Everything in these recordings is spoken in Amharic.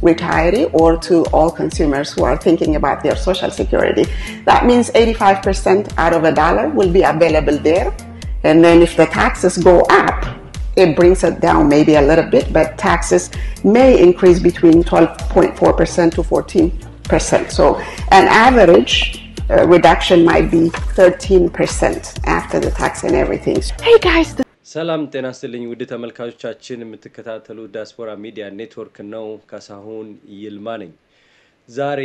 Retiree or to all consumers who are thinking about their social security. That means 85% out of $1 will be available there. And then if the taxes go up, it brings it down maybe a little bit, but taxes may increase between 12.4% to 14%. So an average reduction might be 13% after the tax and everything. Hey guys. ሰላም ጤና ይስጥልኝ ውድ ተመልካቾቻችን የምትከታተሉ ዲያስፖራ ሚዲያ ኔትወርክ ነው ካሳሁን ይልማ ነኝ ዛሬ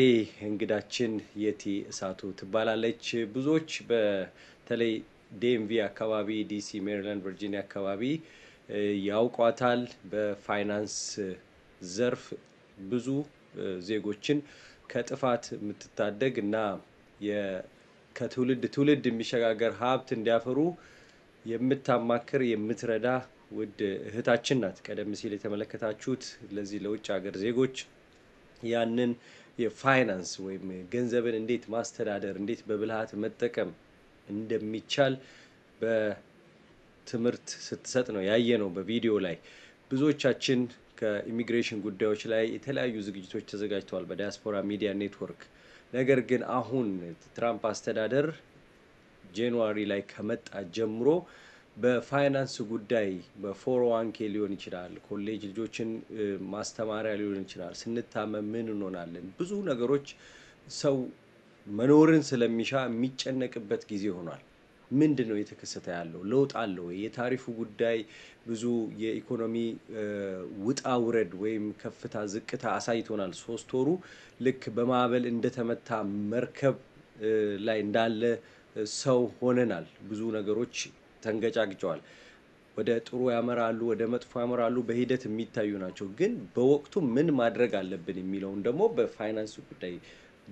እንግዳችን የቲ እሳቱ ትባላለች ብዙዎች በተለይ ዲኤምቪ አካባቢ ዲሲ ሜሪላንድ ቨርጂኒያ አካባቢ ያውቋታል በፋይናንስ ዘርፍ ብዙ ዜጎችን ከጥፋት የምትታደግና ከትውልድ ትውልድ የሚሸጋገር ሀብት እንዲያፈሩ የምታማክር የምትረዳ ውድ እህታችን ናት ቀደም ሲል የተመለከታችሁት ለዚህ ለውጭ ሀገር ዜጎች ያንን የፋይናንስ ወይም ገንዘብን እንዴት ማስተዳደር እንዴት በብልሃት መጠቀም እንደሚቻል በትምህርት ስትሰጥ ነው ያየነው በቪዲዮ ላይ ብዙዎቻችን ከኢሚግሬሽን ጉዳዮች ላይ የተለያዩ ዝግጅቶች ተዘጋጅተዋል በዲያስፖራ ሚዲያ ኔትወርክ ነገር ግን አሁን ትራምፕ አስተዳደር ጃንዋሪ ላይ ከመጣ ጀምሮ በፋይናንስ ጉዳይ በ401k ሊሆን ይችላል ኮሌጅ ልጆችን ማስተማሪያ ሊሆን ይችላል ስንታመም ምን እንሆናለን ብዙ ነገሮች ሰው መኖርን ስለሚሻ የሚጨነቅበት ጊዜ ሆኗል ምንድነው የተከሰተ ያለው ለውጥ አለው የታሪፉ ጉዳይ ብዙ የኢኮኖሚ ውጣ ውረድ ወይም ከፍታ ዝቅታ አሳይቶናል 3 ወሩ ልክ በማዕበል እንደተመታ መርከብ ላይ እንዳለ ሰው ሆነናል ብዙ ነገሮች ተንገጫግጨዋል ወደ ጥሩ ያመራሉ ወደ መጥፎ ያመራሉ በሂደት የሚታዩ ናቸው ግን በወቅቱ ምን ማድረግ አለብን የሚለውን ደግሞ በፋይናንስ ጉዳይ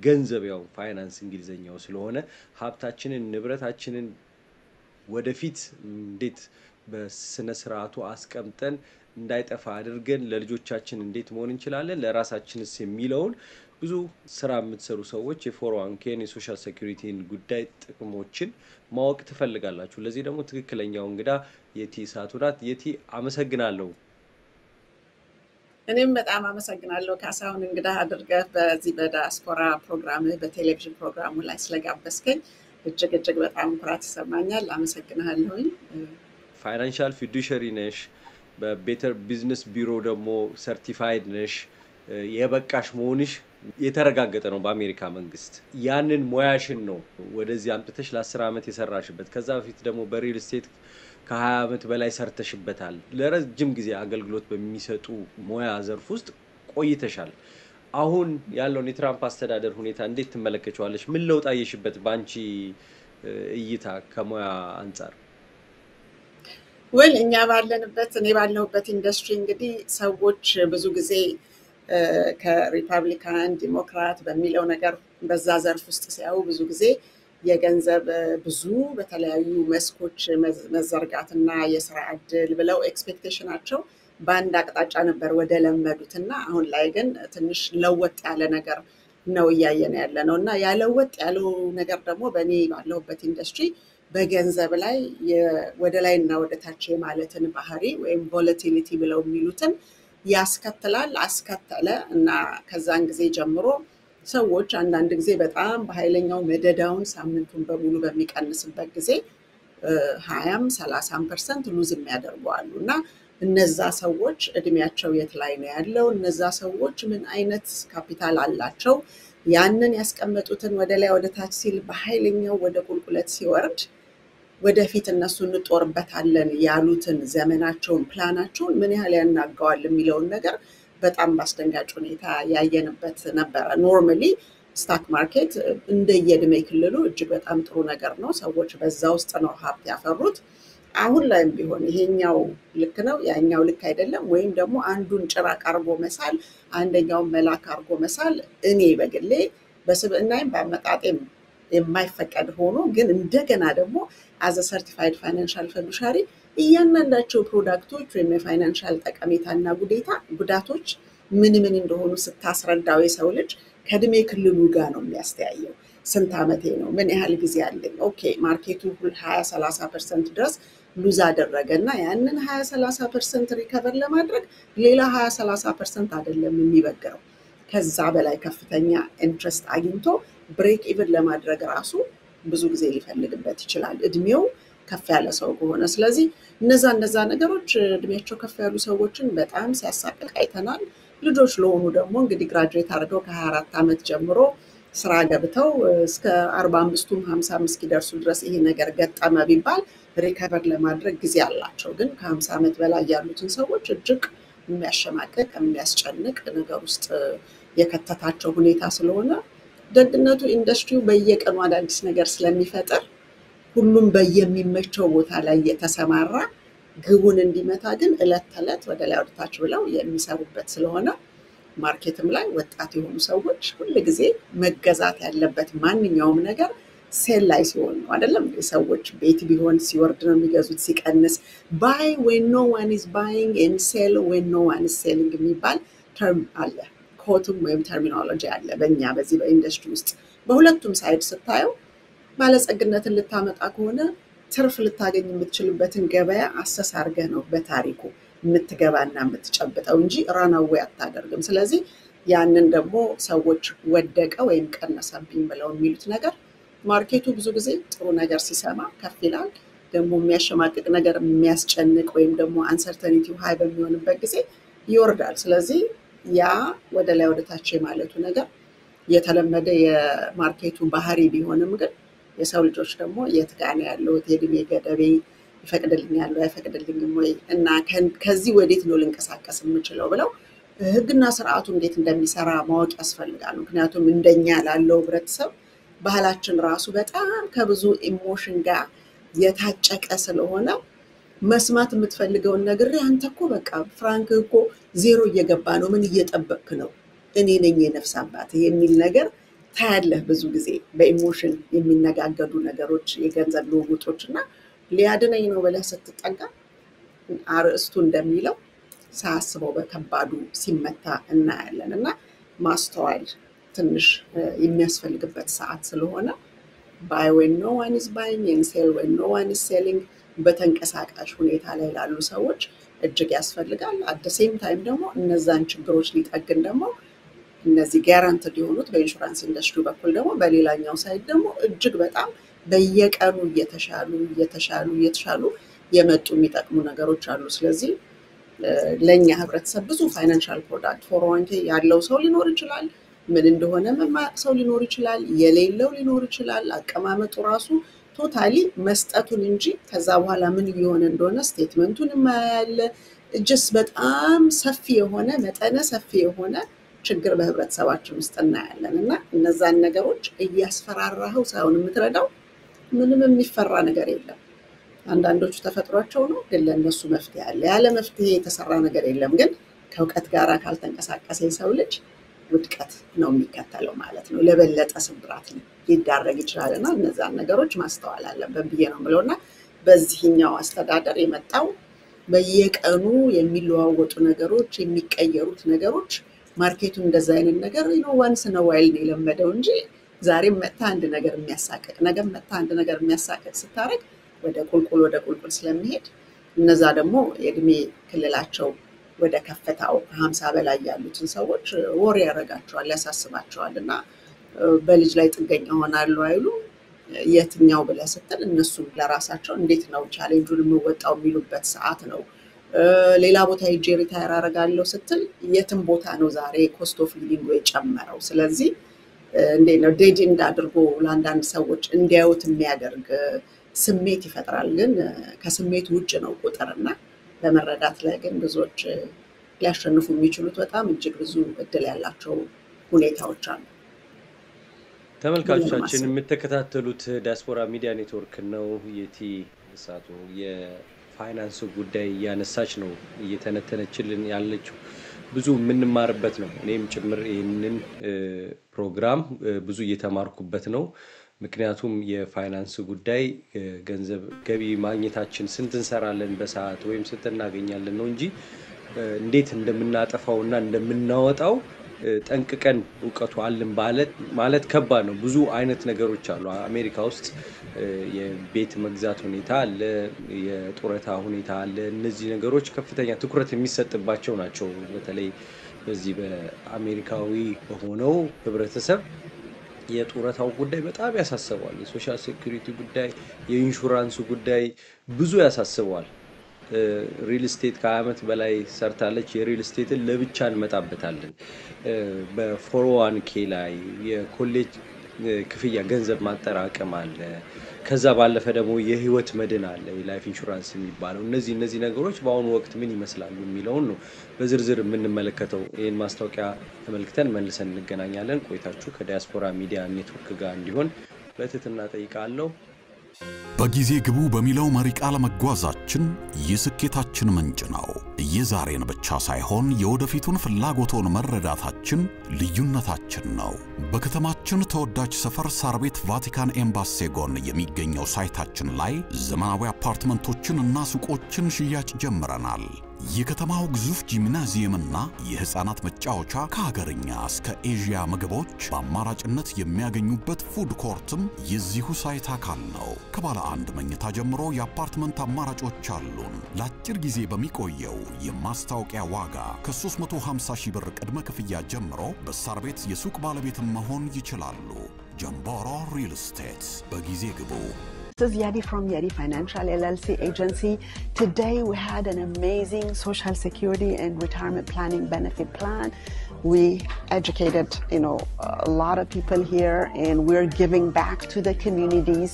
ገንዘብ ያው ፋይናንስ እንግሊዘኛው ስለሆነ ሀብታችንን ንብረታችንን ወደፊት እንዴት በስነ ስርዓቱ አስቀምጠን እንዳይጠፋ አድርገን ለልጆቻችን እንዴት መሆን እንችላለን ለራሳችንስ የሚለውን ብዙ ስራ የምትሰሩ ሰዎች የ401k የሶሻል ሴኩሪቲን ጉዳይ ጥቅሞችን ማወቅ ትፈልጋላችሁ ለዚህ ደግሞ ትክክለኛው እንግዳ የቲ እሳቱ ናት የቲ አመሰግናለሁ እኔም በጣም አመሰግናለሁ ካሳሁን እንግዳ አድርገህ በዚህ በዲያስፖራ ፕሮግራም በቴሌቪዥን ፕሮግራሙ ላይ ስለጋበዝከኝ እጅግ በጣም ኩራት ይሰማኛል አመሰግናለሁኝ ፋይናንሻል ፊዱሸሪ ነሽ በቤተር ቢዝነስ ቢሮ ደግሞ ሰርቲፋይድ ነሽ የበቃሽ መሆንሽ የተረጋገጠ ነው በአሜሪካ መንግስት ያንን ሞያሽን ነው ወደዚህ አምጥተሽ ለ10 አመት የሰራሽበት ከዛ በፊት ደግሞ በሪል ስቴት ከ20 አመት በላይ ሰርተሽበታል ለረጅም ጊዜ አገልግሎት በሚሰጡ ሞያ ዘርፍ ውስጥ ቆይተሻል አሁን ያለው የትራምፕ አስተዳደር ሁኔታ እንዴት ትመለከቻለሽ ምን ለውጥ አየሽበት ባንቺ እይታ ከሞያ አንፃር ወል እኛ ባለንበት እኔ ባለሁበት ኢንዱስትሪ እንግዲህ ሰዎች ብዙ ጊዜ ከሪፐብሊካን ዲሞክራት በሚለው ነገር በዛ ዘርፍ ውስጥ ሲያዩ ብዙ ጊዜ የገንዘብ ብዙ በተለያዩ መስኮች መዘርጋትና የሥራ ዕድል ብለው ኤክስፔክቴሽናቸው ባንድ አቅጣጫ ነበር ወደ ለመዱትና አሁን ላይ ግን ትንሽ ለወጥ ያለ ነገር ነው ያየነ ያለነውና ያለወጥ ያለው ነገር ደግሞ በእኔ ባለሁበት ኢንዱስትሪ በገንዘብ ላይ ወደ ላይና ወደ ታች ማለትን ባህሪ ወይም ቮላቲሊቲ ብለው የሚሉትን ያስከተላል አስከተለ እና ከዛን ጊዜ ጀምሮ ሰዎች አንዳንድ ጊዜ በጣም በኃይለኛው መደዳውን ሳምንቱን በሙሉ በሚቀንስበት ጊዜ 20-30% ሉዝ የሚያደርጉአሉና እነዛ ሰዎች እድሜያቸው የት ላይ ነው ያለው እነዛ ሰዎች ምን አይነት ካፒታል አላቸው ያንን ያስቀመጡትን ወደ ላይ ወደ ታች ሲል በኃይለኛው ወደ ቁልቁለት ሲወርድ ወደፊት እነሱ እንጦርበታለን ያሉትን ዘመናቸውን ፕላናቸውን ምን ያህል ያናጋዋል የሚለውን ነገር በጣም ባስደንጋጭ ሁኔታ ያየንበት ነበር ኖርማሊ ስታክ ማርኬት እንደየድሜ ክልሉ እጅግ በጣም ጥሩ ነገር ነው ሰዎች በዛ ውስጥ ነው ሀብት ያፈሩት አሁን ላይም ቢሆን ይሄኛው ልክ ነው ያኛው ልክ አይደለም ወይም ደግሞ አንዱን ጭራቅ አርጎ መሳል አንደኛው መላክ አርጎ መሳል እኔ በግሌ በስብዕናዬም በአመጣጤም የማይፈቀድ ሆኖ ግን እንደገና ደግሞ as a certified financial fiduciary እያንዳንዳቸው ፕሮዳክቶች ወይም የፋይናንሻል ጠቀሜታና ጉዳቶች ምን እንደሆኑ ስታስረዳው የሰው ልጅ ከእድሜ ክልሉ ጋር ነው የሚያስተያየው። ስንት ዓመቴ ነው? ምን ያህል ጊዜ አለኝ? ኦኬ ማርኬቱ 20-30% ድረስ ሉዝ አደረገና ያንን 20-30% ሪከቨር ለማድረግ ሌላ 20-30% አይደለም የሚበገረው ከዛ በላይ ከፍተኛ ኢንትረስት አግኝቶ ብሬክ ኢቭን ለማድረግ ራሱ ብዙ ጊዜ ሊፈልግበት ይችላል እድሜው ከፍ ያለ ሰው ከሆነ። ስለዚህ እነዛ ነገሮች እድሜያቸው ከፍ ያሉ ሰዎችን በጣም ሲያሳቅቅ አይተናል። ልጆች ለሆኑ ደግሞ እንግዲህ ግራጁዌት አድርገው ከ24 ዓመት ጀምሮ ስራ ገብተው እስከ 45ም 55 እስኪደርሱ ድረስ ይሄ ነገር ገጠመ ቢባል ሪከቨር ለማድረግ ጊዜ አላቸው። ግን ከ50 ዓመት በላይ ያሉትን ሰዎች እጅግ የሚያሸማቅቅ የሚያስጨንቅ ነገር ውስጥ የከተታቸው ሁኔታ ስለሆነ ደግነቱ ኢንዱስትሪው በየቀኑ አዳዲስ ነገር ስለሚፈጥር ሁሉም በየሚመቸው ቦታ ላይ የተሰማራ ግቡን እንዲመታ ግን እለት ተለት ወደ ላይ ወደታች ብለው የሚሰሩበት ስለሆነ ማርኬትም ላይ ወጣት የሆኑ ሰዎች ሁሉ ጊዜ መገዛት ያለበት ማንኛውም ነገር ሴል ላይ ሲሆን ነው አይደለም። ሰዎች ቤት ቢሆን ሲወርድ ነው የሚገዙት ሲቀንስ buy when no one is buying and sell when no one is selling የሚባል ተርም አለ። ኮቱም ወይም ተርሚኖሎጂ አለ በእኛ በዚህ በኢንዱስትሪ ውስጥ። በሁለቱም ሳይድ ስታየው ባለጸግነትን ልታመጣ ከሆነ ትርፍ ልታገኝ የምትችልበትን ገበያ አሰስ አድርገህ ነው በታሪኩ የምትገባና የምትጨብጠው እንጂ ራናዌ አታደርግም። ስለዚህ ያንን ደግሞ ሰዎች ወደቀ ወይም ቀነሰብኝ ብለው የሚሉት ነገር ማርኬቱ ብዙ ጊዜ ጥሩ ነገር ሲሰማ ከፍ ይላል። ደግሞ የሚያሸማቅቅ ነገር የሚያስጨንቅ ወይም ደግሞ አንሰርተኒቲው ሃይ በሚሆንበት ጊዜ ይወርዳል። ስለዚህ ያ ወደ ላይ ወደ ታች ማለቱ ነገር የተለመደ የማርኬቱ ባህሪ ቢሆንም ግን የሰው ልጆች ደግሞ የት ጋር ነው ያለው የእድሜ ገደቤ ይፈቅድልኛል አይፈቅድልኝም ወይ እና ከዚህ ወዴት ነው ልንቀሳቀስ የምችለው ብለው ህግና ስርዓቱ እንዴት እንደሚሰራ ማወቅ ያስፈልጋል። ምክንያቱም እንደኛ ላለው ህብረተሰብ ባህላችን ራሱ በጣም ከብዙ ኢሞሽን ጋር የታጨቀ ስለሆነ መስማት የምትፈልገውን ነገር አንተ እኮ በቃ ፍራንክ እኮ ዜሮ እየገባ ነው ምን እየጠበቅክ ነው እኔ ነኝ የነፍስ አባት የሚል ነገር ታያለህ። ብዙ ጊዜ በኢሞሽን የሚነጋገዱ ነገሮች የገንዘብ ልውውጦችና ሊያድነኝ ነው ብለህ ስትጠጋ አርእስቱ እንደሚለው ሳስበው በከባዱ ሲመታ እናያለን እና ማስተዋል ትንሽ የሚያስፈልግበት ሰዓት ስለሆነ buy when no one is buying and sell when no one is selling በተንቀሳቃሽ ሁኔታ ላይ ላሉ ሰዎች እጅግ ያስፈልጋል። at the same time ደግሞ እነዛን ችግሮች ሊጠግን ደግሞ እነዚህ ጋራንቲድ የሆኑት በኢንሹራንስ ኢንዱስትሪ በኩል ደግሞ በሌላኛው ሳይድ ደግሞ እጅግ በጣም በየቀኑ እየተሻሉ የመጡ የሚጠቅሙ ነገሮች አሉ። ስለዚህ ለኛ ህብረተሰብ ብዙ ፋይናንሻል ፕሮዳክት 401k ያለው ሰው ሊኖር ይችላል፣ ምን እንደሆነ መማቅ ሰው ሊኖር ይችላል፣ የሌለው ሊኖር ይችላል። አቀማመጡ ራሱ ቶታሊ መስጠቱን እንጂ ከዛ በኋላ ምን እየሆነ እንደሆነ ስቴትመንቱን ማያለ እጅስ በጣም ሰፊ የሆነ መጠነ ሰፊ የሆነ ችግር በህብረተሰባችን ውስጥ እናያለን እና እነዛን ነገሮች እያስፈራራው ሳይሆን የምትረዳው ምንም የሚፈራ ነገር የለም። አንዳንዶቹ ተፈጥሯቸው ነው ግን ለነሱ መፍትሄ አለ። ያለ መፍትሄ የተሰራ ነገር የለም። ግን ከውቀት ጋራ ካልተንቀሳቀሰ የሰው ልጅ ውድቀት ነው የሚከተለው ማለት ነው። ለበለጠ ስብራት ሊዳረግ ይችላልና እነዛን ነገሮች ማስተዋል አለብን ብዬ ነው የምለውና በዚህኛው አስተዳደር የመጣው በየቀኑ የሚለዋወጡ ነገሮች የሚቀየሩት ነገሮች ማርኬቱ እንደዛ አይነት ነገር ዋንስ ነው ዋይል የለመደው እንጂ ዛሬም መጣ አንድ ነገር የሚያሳቅቅ ነገም መጣ አንድ ነገር የሚያሳቅቅ ስታረግ ወደ ቁልቁል ስለሚሄድ እነዛ ደግሞ የእድሜ ክልላቸው ወደ ከፍታው 50 በላይ ያሉትን ሰዎች ወሬ ያረጋቸዋል ያሳስባቸዋል እና በልጅ ላይ ጥገኛ ሆናሉ አይሉ የትኛው ብለህ ስትል እነሱ ለራሳቸው እንዴት ነው ቻሌንጁን የሚወጣው የሚሉበት ሰዓት ነው። ሌላ ቦታ ሄጄ ሪታየር አደርጋለሁ ስትል የትም ቦታ ነው ዛሬ ኮስት ኦፍ ሊቪንግ የጨመረው። ስለዚህ እንዴት ነው ዴድ እንዳድርጎ ለአንዳንድ ሰዎች እንዲያዩት የሚያደርግ ስሜት ይፈጥራል። ግን ከስሜት ውጭ ነው ቁጥርና በመረዳት ላይ ግን ብዙዎች ሊያሸንፉ የሚችሉት በጣም እጅግ ብዙ እድል ያላቸው ሁኔታዎች አሉ። ተመልካቾቻችን የምትከታተሉት ዲያስፖራ ሚዲያ ኔትወርክ ነው። የቲ ሳቱ የፋይናንስ ጉዳይ ያነሳች ነው እየተነተነችልን ያለችው ብዙ የምንማርበት ነው። እኔም ጭምር ይህንን ፕሮግራም ብዙ እየተማርኩበት ነው። ምክንያቱም የፋይናንስ ጉዳይ ገንዘብ ገቢ ማግኘታችን ስንት እንሰራለን በሰዓት ወይም ስንት እናገኛለን ነው እንጂ እንዴት እንደምናጠፋውና እንደምናወጣው ጠንቅቀን ዕውቀቱ አለን ማለት ከባድ ነው። ብዙ አይነት ነገሮች አሉ። አሜሪካ ውስጥ የቤት መግዛት ሁኔታ አለ፣ የጡረታ ሁኔታ አለ። እነዚህ ነገሮች ከፍተኛ ትኩረት የሚሰጥባቸው ናቸው። በተለይ በዚህ በአሜሪካዊ በሆነው ህብረተሰብ የጡረታው ጉዳይ በጣም ያሳስበዋል። የሶሻል ሴኩሪቲ ጉዳይ፣ የኢንሹራንስ ጉዳይ ብዙ ያሳስበዋል። ሪል ስቴት ከዓመት በላይ ሰርታለች። የሪል ስቴትን ለብቻ እንመጣበታለን። በ401k ላይ የኮሌጅ ክፍያ ገንዘብ ማጠራቀም አለ። ከዛ ባለፈ ደግሞ የህይወት መድን አለ፣ የላይፍ ኢንሹራንስ የሚባለው። እነዚህ ነገሮች በአሁኑ ወቅት ምን ይመስላሉ የሚለውን ነው በዝርዝር የምንመለከተው። ይህን ማስታወቂያ ተመልክተን መልሰን እንገናኛለን። ቆይታችሁ ከዲያስፖራ ሚዲያ ኔትወርክ ጋር እንዲሆን በትህትና ጠይቃለሁ። በጊዜ ግቡ በሚለው መሪ ቃል መጓዛችን የስኬታችን ምንጭ ነው። የዛሬን ብቻ ሳይሆን የወደፊቱን ፍላጎቶን መረዳታችን ልዩነታችን ነው። በከተማችን ተወዳጅ ሰፈር ሳር ቤት ቫቲካን ኤምባሲ ጎን የሚገኘው ሳይታችን ላይ ዘመናዊ አፓርትመንቶችን እና ሱቆችን ሽያጭ ጀምረናል። የከተማው ግዙፍ ጂምናዚየምና የህፃናት መጫወቻ ከሀገርኛ እስከ ኤዥያ ምግቦች በአማራጭነት የሚያገኙበት ፉድ ኮርትም የዚሁ ሳይት አካል ነው። ከባለ አንድ መኝታ ጀምሮ የአፓርትመንት አማራጮች አሉን። ለአጭር ጊዜ በሚቆየው የማስታወቂያ ዋጋ ከ350,000 ብር ቅድመ ክፍያ ጀምሮ በሳር ቤት የሱቅ ባለቤት መሆን ይችላሉ። ጀምቦሮ ሪል ስቴት በጊዜ ግቡ። This is Yadi from Yadi Financial LLC agency. Today we had an amazing social security and retirement planning benefit plan. We educated, a lot of people here, and we're giving back to the communities.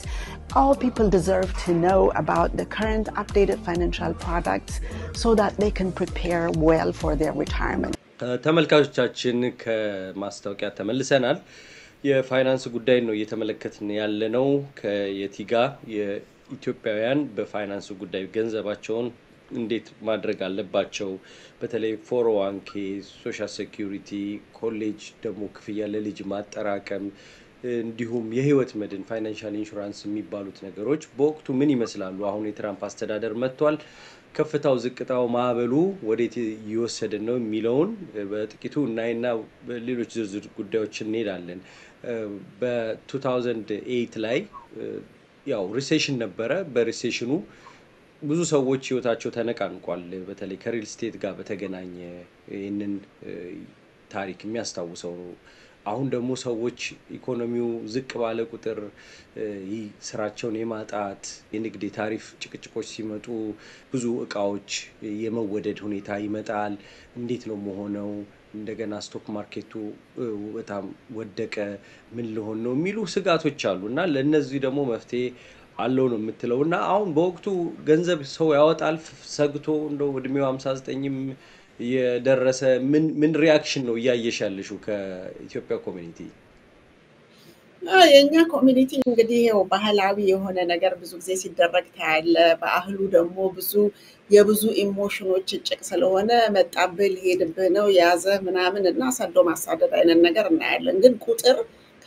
All people deserve to know about the current updated financial products so that they can prepare well for their retirement. ተመልካቾቻችን ከማስታወቂያ ተመልሰናል። የፋይናንስ ጉዳይ ነው እየተመለከትን ያለነው። ከየቲጋ የኢትዮጵያውያን በፋይናንስ ጉዳይ ገንዘባቸውን እንዴት ማድረግ አለባቸው፣ በተለይ 401k፣ ሶሻል ሴኩሪቲ፣ ኮሌጅ ደግሞ ክፍያ ለልጅ ማጠራቀም እንዲሁም የህይወት መድን ፋይናንሻል ኢንሹራንስ የሚባሉት ነገሮች በወቅቱ ምን ይመስላሉ? አሁን የትራምፕ አስተዳደር መጥቷል። ከፍታው ዝቅታው ማዕበሉ ወዴት ይወሰድን ነው የሚለውን በጥቂቱ እናይና በሌሎች ዝርዝር ጉዳዮች እንሄዳለን። በ2008 ላይ ያው ሪሴሽን ነበረ። በሪሴሽኑ ብዙ ሰዎች ህይወታቸው ተነቃንቋል። በተለይ ከሪል ስቴት ጋር በተገናኘ ይህንን ታሪክ የሚያስታውሰው ነው። አሁን ደግሞ ሰዎች ኢኮኖሚው ዝቅ ባለ ቁጥር ስራቸውን የማጣት የንግድ ታሪፍ ጭቅጭቆች ሲመጡ ብዙ እቃዎች የመወደድ ሁኔታ ይመጣል። እንዴት ነው መሆነው? እንደገና ስቶክ ማርኬቱ በጣም ወደቀ፣ ምን ሊሆን ነው የሚሉ ስጋቶች አሉና ለነዚህ ደግሞ መፍትሄ አለው ነው የምትለውና አሁን በወቅቱ ገንዘብ ሰው ያወጣል ሰግቶ እንደው እድሜው 59ም የደረሰ ምን ሪአክሽን ነው ያያያሻልሹ ከኢትዮጵያ ኮሚኒቲ? የኛ ኮሚኒቲ እንግዲህ ያው ባህላዊ የሆነ ነገር ብዙ ጊዜ ሲደረግ ታያለ። በአህሉ ደግሞ የብዙ ኢሞሽኖች ጭቅ ስለሆነ መጣብል ሄድብህ ነው ያዘ ምናምን እና ሰዶ ማሳደድ አይነት ነገር እናያለን። ግን ቁጥር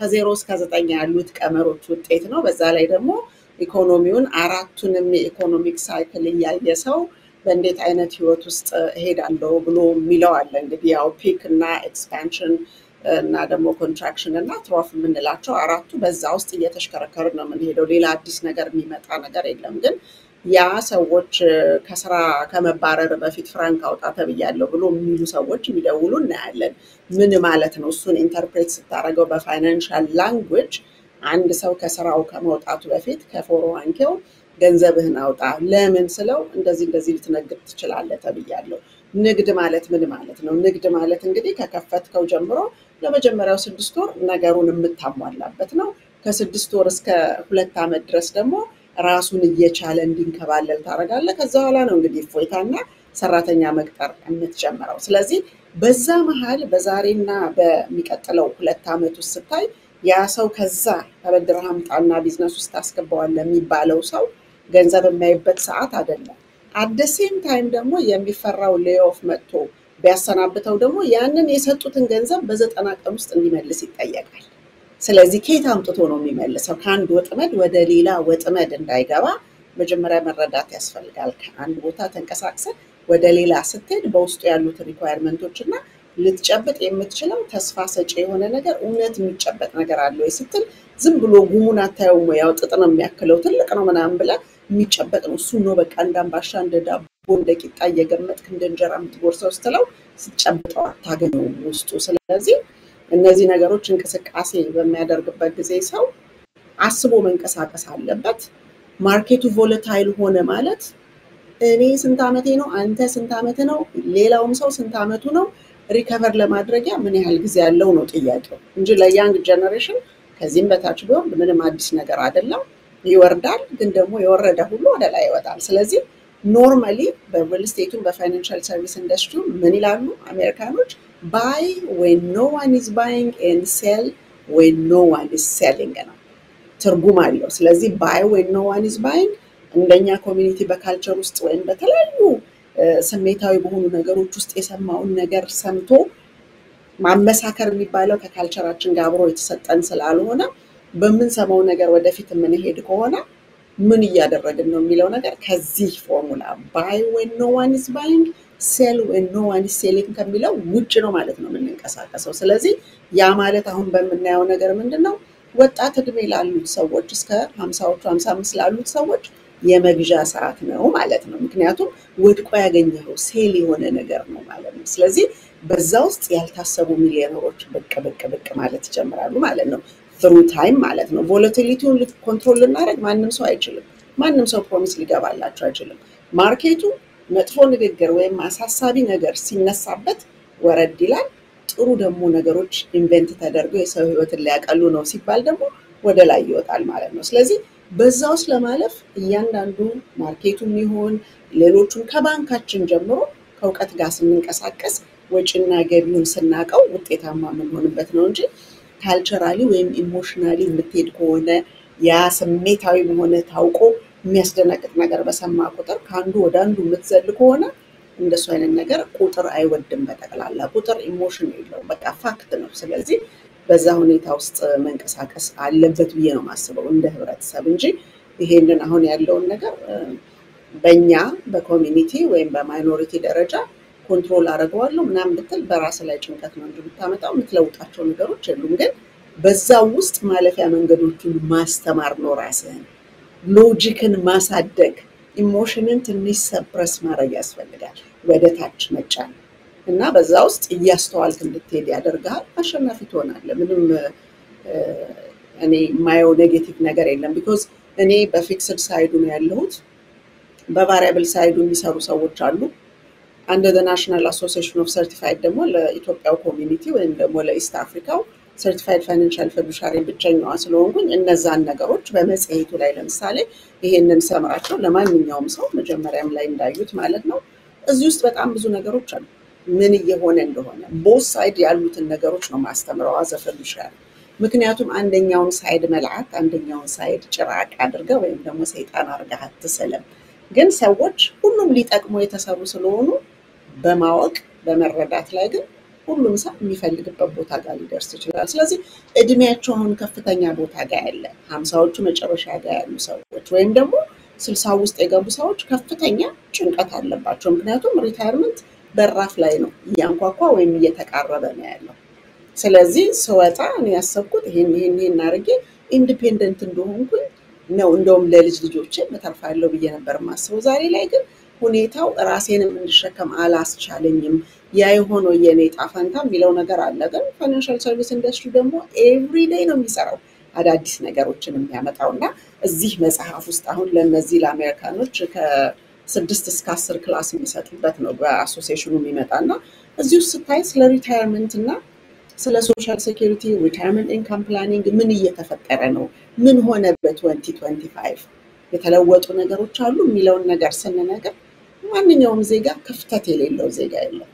ከ0 እስከ 9 ያሉት ቀመሮች ውጤት ነው። በዛ ላይ ደግሞ ኢኮኖሚውን አራቱንም የኢኮኖሚክ ሳይክል ያየሰው በእንዴት አይነት ህይወት ውስጥ ሄዳለው ብሎ የሚለው አለ። እንግዲህ ያው ፒክ እና ኤክስፓንሽን እና ደግሞ ኮንትራክሽን እና ትሮፍ የምንላቸው አራቱ በዛ ውስጥ እየተሽከረከሩ ነው የምንሄደው። ሌላ አዲስ ነገር የሚመጣ ነገር የለም። ግን ያ ሰዎች ከስራ ከመባረር በፊት ፍራንክ አውጣ ተብያለሁ ብሎ የሚሉ ሰዎች የሚደውሉ እናያለን። ምን ማለት ነው? እሱን ኢንተርፕሬት ስታደርገው በፋይናንሻል ላንጉዌጅ አንድ ሰው ከስራው ከመውጣቱ በፊት ከ401kው ገንዘብህን አውጣ ለምን ስለው እንደዚህ ልትነግድ ትችላለህ ተብያለሁ። ንግድ ማለት ምን ማለት ነው? ንግድ ማለት እንግዲህ ከከፈትከው ጀምሮ ለመጀመሪያው 6 ወር ነገሩን የምታሟላበት ነው። ከ6 ወር እስከ 2 ዓመት ድረስ ደግሞ ራሱን እየቻለ እንዲንከባለል ታደርጋለህ። ከዛ በኋላ ነው እንግዲህ እፎይታና ሰራተኛ መቅጠር የምትጀምረው። ስለዚህ በዛ መሃል በዛሬና በሚቀጥለው 2 ዓመት ውስጥ ስታይ ያ ሰው ከዛ ተበድረህ አምጣና ቢዝነስ ውስጥ አስገባዋለህ የሚባለው ሰው ገንዘብ የማይበት ሰዓት አይደለም። at the same time ደግሞ የሚፈራው ሌኦፍ መጥቶ ቢያሰናብተው ደግሞ ያንን የሰጡትን ገንዘብ በ90 ቀን ውስጥ እንዲመልስ ይጠየቃል። ስለዚህ ከየት አምጥቶ ነው የሚመልሰው? ከአንድ ወጥመድ ወደ ሌላ ወጥመድ እንዳይገባ መጀመሪያ መረዳት ያስፈልጋል። ከአንድ ቦታ ተንቀሳቅሰ ወደ ሌላ ስትሄድ በውስጡ ያሉት ሪኳየርመንቶች እና ልትጨብጥ የምትችለው ተስፋ ሰጪ የሆነ ነገር እውነት የሚጨበጥ ነገር አለ ወይ ስትል ዝም ብሎ ጉሙን አታየውም ወይ? ያው ጥጥ ነው የሚያክለው ትልቅ ነው ምናምን ብለህ የሚጨበጥ ነው እሱ ነው በቃ እንዳምባሻ እንደ ዳቦ እንደ ቂጣ እየገመጥክ እንደ እንጀራ የምትጎርሰው ስትለው ስትጨብጠው አታገኘውም ውስጡ። ስለዚህ እነዚህ ነገሮች እንቅስቃሴ በሚያደርግበት ጊዜ ሰው አስቦ መንቀሳቀስ አለበት። ማርኬቱ ቮለታይል ሆነ ማለት እኔ ስንት ዓመቴ ነው አንተ ስንት ዓመት ነው ሌላውም ሰው ስንት ዓመቱ ነው ሪከቨር ለማድረጊያ ምን ያህል ጊዜ ያለው ነው ጥያቄው እንጂ ለያንግ ጀነሬሽን ከዚህም በታች ቢሆን ምንም አዲስ ነገር አይደለም። ይወርዳል ግን ደግሞ የወረደ ሁሉ ወደ ላይ ይወጣል። ስለዚህ ኖርማሊ በሪል ስቴቱን በፋይናንሻል ሰርቪስ ኢንዱስትሪ ምን ይላሉ አሜሪካኖች? buy when no one is buying and sell when no one is selling ነው ትርጉም አለው። ስለዚህ buy when no one is buying እንደኛ ኮሚኒቲ በካልቸር ውስጥ ወይም በተለያዩ ስሜታዊ በሆኑ ነገሮች ውስጥ የሰማውን ነገር ሰምቶ ማመሳከር የሚባለው ከካልቸራችን ጋር አብሮ የተሰጠን ስላልሆነ በምንሰማው ነገር ወደፊት ምን ሄድ ከሆነ ምን እያደረግን ነው የሚለው ነገር ከዚህ ፎርሙላ buy when no one is buying sell when no one is selling ከሚለው ውጭ ነው ማለት ነው የምንንቀሳቀሰው። ስለዚህ ያ ማለት አሁን በመናየው ነገር ምንድነው ወጣት እድሜ ላሉት ሰዎች እስከ 50ዎቹ 55 ላሉት ሰዎች የመግዣ ሰዓት ነው ማለት ነው። ምክንያቱም ወድቆ ያገኘው ሴል የሆነ ነገር ነው ማለት ነው። ስለዚህ በዛ ውስጥ ያልታሰቡ ሚሊዮነሮች በቅ ማለት ይጀምራሉ ማለት ነው። through time ማለት ነው። ቮላቲሊቲውን ኮንትሮል ልናደርግ ማንም ሰው አይችልም። ማንም ሰው ፕሮሚስ ሊገባላችሁ አይችልም። ማርኬቱ መጥፎ ንግግር ወይም አሳሳቢ ነገር ሲነሳበት ወረድ ይላል። ጥሩ ደግሞ ነገሮች ኢንቨንት ተደርገው የሰው ህይወትን ሊያቀሉ ነው ሲባል ደግሞ ወደ ላይ ይወጣል ማለት ነው። ስለዚህ በዛው ስለማለፍ እያንዳንዱ ማርኬቱም ይሁን ሌሎቹም ከባንካችን ጀምሮ ከውቀት ጋር ስንንቀሳቀስ ወጪና ገቢውን ስናቀው ውጤታማ የምንሆንበት ነው እንጂ ካልቸራሊ ወይም ኢሞሽናሊ የምትሄድ ከሆነ ያ ስሜታዊ መሆነ ታውቆ የሚያስደነግጥ ነገር በሰማ ቁጥር ካንዱ ወደ አንዱ የምትዘል ከሆነ እንደሱ አይነት ነገር ቁጥር አይወድም። በጠቅላላ ቁጥር ኢሞሽን የለውም በቃ ፋክት ነው። ስለዚህ በዛ ሁኔታ ውስጥ መንቀሳቀስ አለበት ብዬ ነው ማስበው እንደ ህብረተሰብ እንጂ ይሄንን አሁን ያለውን ነገር በእኛ በኮሚኒቲ ወይም በማይኖሪቲ ደረጃ ኮንትሮል አደርገዋለሁ ምናምን ብትል በራስ ላይ ጭንቀት ነው እንጂ ብታመጣው የምትለውጣቸው ነገሮች የሉም። ግን በዛው ውስጥ ማለፊያ መንገዶቹን ማስተማር ነው ራስህን ሎጂክን ማሳደግ ኢሞሽንን ትንሽ ሰፕረስ ማድረግ ያስፈልጋል ወደ ታች መጫን እና በዛ ውስጥ እያስተዋልክ እንድትሄድ ያደርጋል። አሸናፊ ትሆናለህ። ምንም እኔ ማየው ኔጌቲቭ ነገር የለም ቢኮዝ እኔ በፊክስድ ሳይዱ ነው ያለሁት። በቫሪያብል ሳይዱ የሚሰሩ ሰዎች አሉ። አንደ the National Association of Certified ደግሞ ለኢትዮጵያው ኮሚኒቲ ወይም ደግሞ ለኢስት አፍሪካው ሰርቲፋይድ ፋይናንሻል ፊዱሻሪ ብቸኛዋ ስለሆንኩኝ እነዛን ነገሮች በመጽሔቱ ላይ ለምሳሌ ይሄንን ሰምራቸው ለማንኛውም ሰው መጀመሪያም ላይ እንዳዩት ማለት ነው። እዚህ ውስጥ በጣም ብዙ ነገሮች አሉ። ምን እየሆነ እንደሆነ ቦስ ሳይድ ያሉትን ነገሮች ነው ማስተምረው አዘ ፊዱሻሪ። ምክንያቱም አንደኛውን ሳይድ መልአክ አንደኛውን ሳይድ ጭራቅ አድርገው ወይም ደግሞ ሰይጣን አድርገህ አትሰለም። ግን ሰዎች ሁሉም ሊጠቅሙ የተሰሩ ስለሆኑ በማወቅ በመረዳት ላይ ግን ሁሉም ሰው የሚፈልግበት ቦታ ጋር ሊደርስ ይችላል። ስለዚህ እድሜያቸው አሁን ከፍተኛ ቦታ ጋር ያለ 50ዎቹ መጨረሻ ጋር ያሉ ሰዎች ወይም ደግሞ 60 ውስጥ የገቡ ሰዎች ከፍተኛ ጭንቀት አለባቸው። ምክንያቱም ሪታየርመንት በራፍ ላይ ነው እያንኳኳ ወይም እየተቃረበ ነው ያለው። ስለዚህ ስወጣ እኔ ያሰብኩት ይሄን አድርጌ ኢንዲፔንደንት እንደሆንኩኝ ነው እንደውም ለልጅ ልጆቼ መተርፋለሁ ብዬ ነበር ማስበው። ዛሬ ላይ ግን ሁኔታው ራሴንም እንድሸከም አላስቻለኝም። ያ የሆነው የኔ ጣፈንታ የሚለው ነገር አለ። ግን ፋይናንሻል ሰርቪስ ኢንዱስትሪ ደግሞ ኤቭሪ ዴይ ነው የሚሰራው አዳዲስ ነገሮችን የሚያመጣውና እዚህ መጽሐፍ ውስጥ አሁን ለነዚህ ለአሜሪካኖች ከ6 እስከ 10 ክላስ የሚሰጡበት ነው በአሶሲዬሽኑ የሚመጣና እዚህ ውስጥ ስታይ ስለ ሪታየርመንት እና ስለ ሶሻል ሴኩሪቲ ሪታየርመንት ኢንካም ፕላኒንግ ምን እየተፈጠረ ነው ምን ሆነ በ2025 የተለወጡ ነገሮች አሉ የሚለውን ነገር ስንነግር ማንኛውም ዜጋ ክፍተት የሌለው ዜጋ የለም።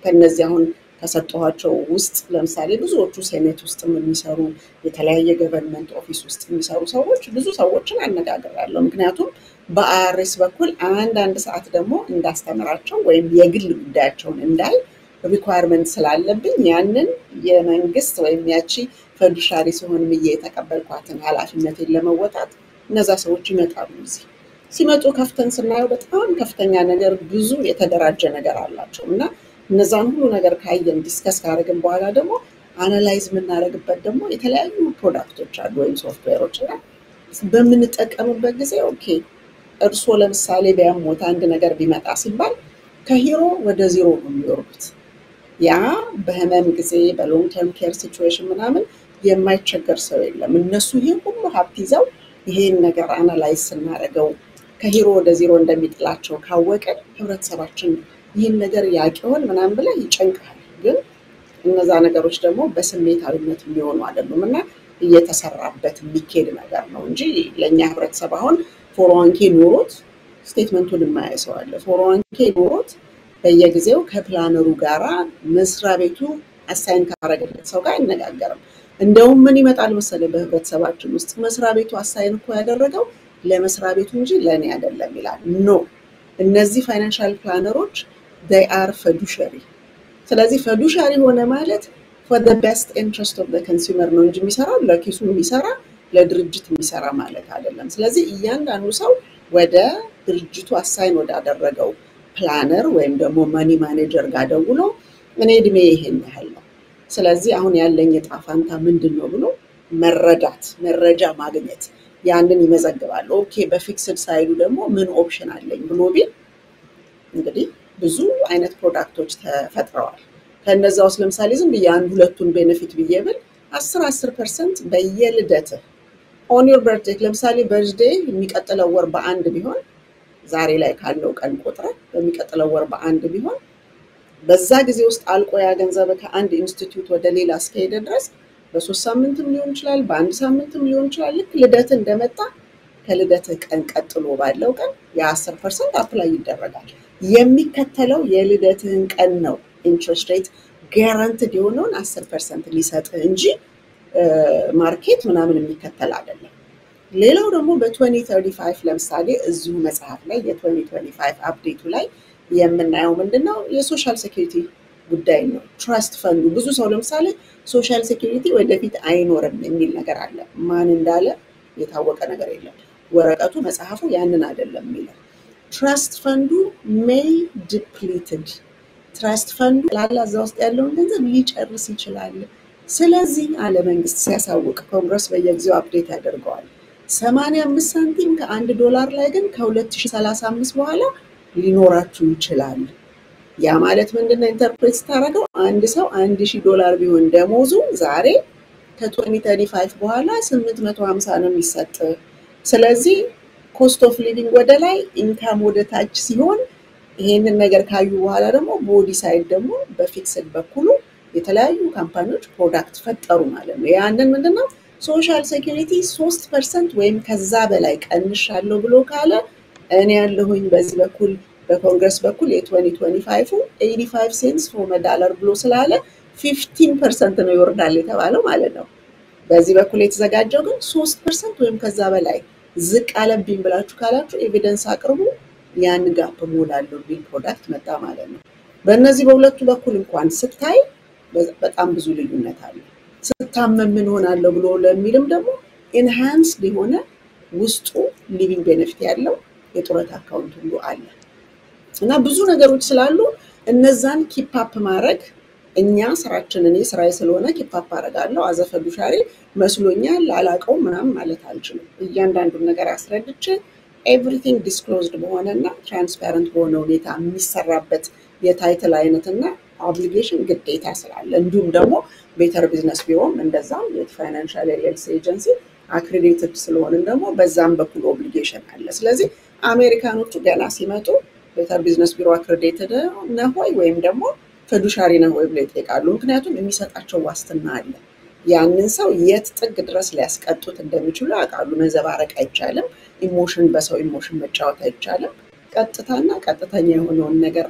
ከነዚህ አሁን ከሰጠኋቸው ውስጥ ለምሳሌ ብዙዎቹ ሴኔት ውስጥ የሚሰሩ የተለያየ ገቨርንመንት ኦፊስ ውስጥ የሚሰሩ ሰዎች ብዙ ሰዎችን አነጋግራለሁ። ምክንያቱም በአርኤስ በኩል አንድ ሰዓት ደግሞ እንዳስተምራቸው ወይም የግል ጉዳያቸውን እንዳይ ሪኳየርመንት ስላለብኝ ያንን የመንግስት ወይም ያቺ ፈንዲሻሪ ሲሆን ምዬ የተቀበልኳትን ኃላፊነቴን ለመወጣት እነዛ ሰዎች ይመጣሉ። እዚህ ሲመጡ ከፍተን ስናየው በጣም ከፍተኛ ነገር ብዙ የተደራጀ ነገር አላቸው እና እነዛን ሁሉ ነገር ካየን ዲስከስ ካደረግን በኋላ ደግሞ አናላይዝ የምናደርግበት ደግሞ የተለያዩ ፕሮዳክቶች አሉ ወይም ሶፍትዌሮች እና በምንጠቀምበት ጊዜ ኦኬ እርስዎ ለምሳሌ ቢያሞት አንድ ነገር ቢመጣ ሲባል ከሂሮ ወደ ዜሮ ነው የሚወርዱት። ያ በህመም ጊዜ በሎንግ ተርም ኬር ሲቹዌሽን ምናምን የማይቸገር ሰው የለም። እነሱ ይሄን ሁሉ ሀብት ይዘው ይሄን ነገር አናላይዝ ስናደርገው ከሂሮ ወደ ዜሮ እንደሚጥላቸው ካወቀን ህብረተሰባችን ይህን ነገር ያውቀውን ምናምን ብላ ይጨንቃል። ግን እነዛ ነገሮች ደግሞ በስሜታዊነት የሚሆኑ አይደሉም እና እየተሰራበት የሚኬድ ነገር ነው እንጂ ለእኛ ህብረተሰብ አሁን 401k ኖሮት ስቴትመንቱን የማያሰው አለ። 401k ኖሮት በየጊዜው ከፕላነሩ ጋራ መስሪያ ቤቱ አሳይን ካረገለት ሰው ጋር አይነጋገርም። እንደውም ምን ይመጣል መሰለህ በህብረተሰባችን ውስጥ መስሪያ ቤቱ አሳይን እኮ ያደረገው ለመስሪያ ቤቱ እንጂ ለኔ አይደለም ይላል። ኖ እነዚህ ፋይናንሻል ፕላነሮች they are fiduciary። ስለዚህ fiduciary ሆነ ማለት for the best interest of the consumer ነው እንጂ የሚሰራው ለኪሱ የሚሰራ ለድርጅት የሚሰራ ማለት አይደለም። ስለዚህ እያንዳንዱ ሰው ወደ ድርጅቱ አሳይን ወዳደረገው ፕላነር ወይም ደግሞ ማኒ ማኔጀር ጋር ደውሎ እኔ እድሜ ይሄን ያህል ነው፣ ስለዚህ አሁን ያለኝ ዕጣ ፈንታ ምንድነው ብሎ መረጃ ማግኘት ያንን ይመዘግባል። ኦኬ በፊክስድ ሳይዱ ደግሞ ምን ኦፕሽን አለኝ ብሎ ቢል እንግዲህ ብዙ አይነት ፕሮዳክቶች ተፈጥረዋል። ከነዛ ውስጥ ለምሳሌ ዝም ብዬ አንድ ሁለቱን ቤኔፊት ብዬብል 10% በየልደት on your birthday ለምሳሌ በርዝዴይ የሚቀጥለው ወር በአንድ ቢሆን ዛሬ ላይ ካለው ቀን ቁጥር በሚቀጥለው ወር በአንድ ቢሆን በዛ ጊዜ ውስጥ አልቆ ያ ገንዘብ ከአንድ ኢንስቲትዩት ወደ ሌላ እስከሄደ ድረስ በ3 ሳምንትም ሊሆን ይችላል በአንድ ሳምንትም ሊሆን ይችላል ልክ ልደት እንደመጣ ከልደት ቀን ቀጥሎ ባለው ቀን ያ10% አፕላይ ይደረጋል። የሚከተለው የልደትን ቀን ነው ኢንትረስት ሬት ጋራንቲድ የሆነውን 10% ሊሰጥ እንጂ ማርኬት ምናምን የሚከተል አይደለም። ሌላው ደግሞ በ2035 ለምሳሌ እዚሁ መጽሐፍ ላይ የ2025 አፕዴቱ ላይ የምናየው ምንድነው የሶሻል ሴኩሪቲ ጉዳይ ነው። ትራስት ፈንዱ ብዙ ሰው ለምሳሌ ሶሻል ሴኩሪቲ ወደፊት አይኖርም የሚል ነገር አለ። ማን እንዳለ የታወቀ ነገር የለም። ወረቀቱ መጽሐፉ ያንን አይደለም የሚለው። ትራስት ፈንዱ may depleted ትራስት ፈንዱ ላላዛ ውስጥ ያለውን ገንዘብ ሊጨርስ ይችላል። ስለዚህ አለ መንግስት ሲያሳውቅ ኮንግረስ በየጊዜው አፕዴት ያደርገዋል። 85 ሳንቲም ከ1 ዶላር ላይ ግን ከ2035 በኋላ ሊኖራችሁ ይችላል። ያ ማለት ምንድነው ኢንተርፕሬት ታደርገው አንድ ሰው $1000 ቢሆን ደሞዙ ዛሬ ከ2035 በኋላ 850 ነው የሚሰጥ። ስለዚህ ኮስት ኦፍ ሊቪንግ ወደ ላይ ኢንካም ወደ ታች ሲሆን ይሄንን ነገር ካዩ በኋላ ደግሞ ቦዲ ሳይድ ደግሞ በፊክስድ በኩሉ የተለያዩ ካምፓኒዎች ፕሮዳክት ፈጠሩ ማለት ነው። ያንን ምንድነው ሶሻል ሴኩሪቲ 3% ወይም ከዛ በላይ ቀንሻለሁ ብሎ ካለ እኔ ያለሁኝ በዚህ በኩል በኮንግረስ በኩል የ2025 85 cents from a dollar ብሎ ስላለ 15% ነው ይወርዳል የተባለው ማለት ነው። በዚህ በኩል የተዘጋጀው ግን 3% ወይም ከዛ በላይ ዝቅ አለብኝ ብላችሁ ካላችሁ ኤቪደንስ አቅርቡ ያን ጋፕ ሞላለሁ ቢል ፕሮዳክት መጣ ማለት ነው። በእነዚህ በሁለቱ በኩል እንኳን ስታይ በጣም ብዙ ልዩነት አለ። ስታመም ምን ሆናለሁ ብሎ ለሚልም ደግሞ ኢንሃንስድ የሆነ ውስጡ ሊቪንግ ቤኔፊት ያለው የጡረታ አካውንት ሁሉ አለ እና ብዙ ነገሮች ስላሉ እነዛን ኪፕ አፕ ማድረግ እኛ ስራችንን ስራዬ ስለሆነ ኪፕ አፕ አደርጋለሁ አዘፈዱሻሪ መስሎኛል አላቀው ምናምን ማለት አልችልም። እያንዳንዱን ነገር አስረድቼ ኤቭሪቲንግ ዲስክሎዝድ በሆነና ትራንስፓረንት በሆነ ሁኔታ የሚሰራበት የታይትል አይነትና ኦብሊጌሽን ግዴታ ስላለ እንዲሁም ደግሞ ቤተር ቢዝነስ ቢሮም እንደዛም የፋይናንሻል ኤልኤልሲ ኤጀንሲ አክሬዲትድ ስለሆነ ደግሞ በዛም በኩል ኦብሊጌሽን አለ። ስለዚህ አሜሪካኖቹ ገና ሲመጡ ቤተር ቢዝነስ ቢሮ አክሬዲትድ ነው ወይም ደግሞ ፈዱሻሪ ነው ወይ ብለው ይጠይቃሉ። ምክንያቱም የሚሰጣቸው ዋስትና አለ። ያንን ሰው የት ጥግ ድረስ ሊያስቀጡት እንደሚችሉ ያውቃሉ። መዘባረቅ አይቻልም። ኢሞሽን በሰው ኢሞሽን መጫወት አይቻልም። ቀጥታና ቀጥተኛ የሆነውን ነገር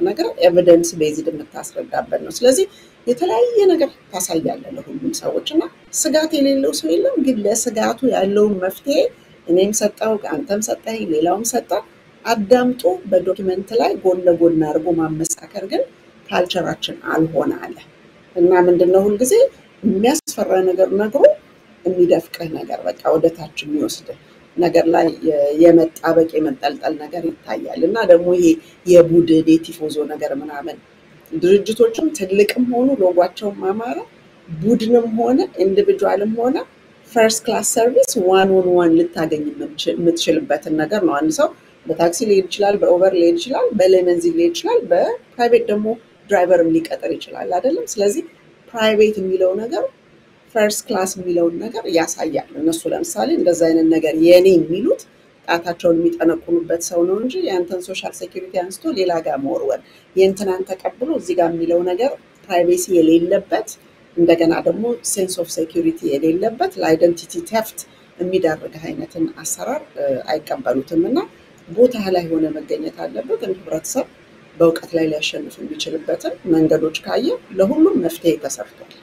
ኤቪደንስ ቤዝድ የምታስረዳበት ነው። ስለዚህ የተለያየ ነገር ታሳያለህ ለሁሉም ሰዎችና ስጋት የሌለው ሰው የለም። ግን ለስጋቱ ያለውን መፍትሄ እኔም ሰጣው አንተም ሰጣኝ ሌላውም ሰጣ አዳምጦ በዶክመንት ላይ ጎን ለጎን አድርጎ ማመሳከር ግን ካልቸራችን አልሆነ አለ እና ምንድነው ሁሉ ጊዜ የሚያስፈራ ነገር ነግሮ የሚደፍቅህ ነገር በቃ ወደታች የሚወስድ ነገር ላይ የመጣበቅ የመጠልጠል ነገር ይታያል እና ደግሞ ይሄ የቡድን የቲፎዞ ነገር ምናምን ድርጅቶችም ትልቅም ሆኑ ሎጓቸው ማማራ ቡድንም ሆነ ኢንዲቪጁዋልም ሆነ ፈርስት ክላስ ሰርቪስ ዋን ኦን ዋን ልታገኝ የምትችልበትን ነገር ነው አንድ ሰው በታክሲ ሊሄድ ይችላል በኦቨር ሊሄድ ይችላል በሌመንዚን ሊሄድ ይችላል በፕራይቬት ደግሞ ድራይቨርም ሊቀጥር ይችላል አይደለም ስለዚህ ፕራይቬት የሚለው ነገር ፈርስት ክላስ የሚለው ነገር ያሳያል እነሱ ለምሳሌ እንደዛ አይነት ነገር የኔ የሚሉት ጣታቸውን የሚጠነቁሉበት ሰው ነው እንጂ ያንተን ሶሻል ሴኩሪቲ አንስቶ ሌላ ጋር መወርወር የእንትናን ተቀብሎ እዚህ ጋር የሚለው ነገር ፕራይቬሲ የሌለበት እንደገና ደግሞ ሴንስ ኦፍ ሴኩሪቲ የሌለበት ለአይደንቲቲ ቴፍት የሚዳርግ አይነትን አሰራር አይቀበሉትም እና ቦታ ላይ ሆነ መገኘት አለበት ህብረተሰብ በእውቀት ላይ ሊያሸንፍ የሚችልበትን መንገዶች ካየ ለሁሉም መፍትሄ ተሰርቷል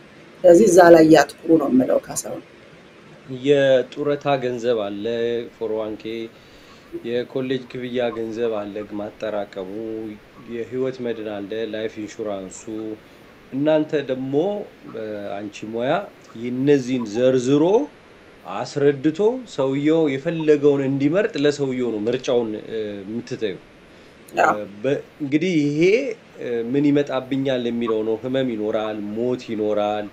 ስለዚህ እዛ ላይ ያትኩሩ ነው የምለው ካሳው የጡረታ ገንዘብ አለ 401k የኮሌጅ ክፍያ ገንዘብ አለ ማጠራቀሙ የህይወት መድን አለ ላይፍ ኢንሹራንሱ እናንተ ደግሞ አንቺ ሞያ የነዚህን ዘርዝሮ አስረድቶ ሰውየው የፈለገውን እንዲመርጥ ለሰውየው ነው ምርጫውን የምትተዩ እንግዲህ ይሄ ምን ይመጣብኛል የሚለው ነው ህመም ይኖራል ሞት ይኖራል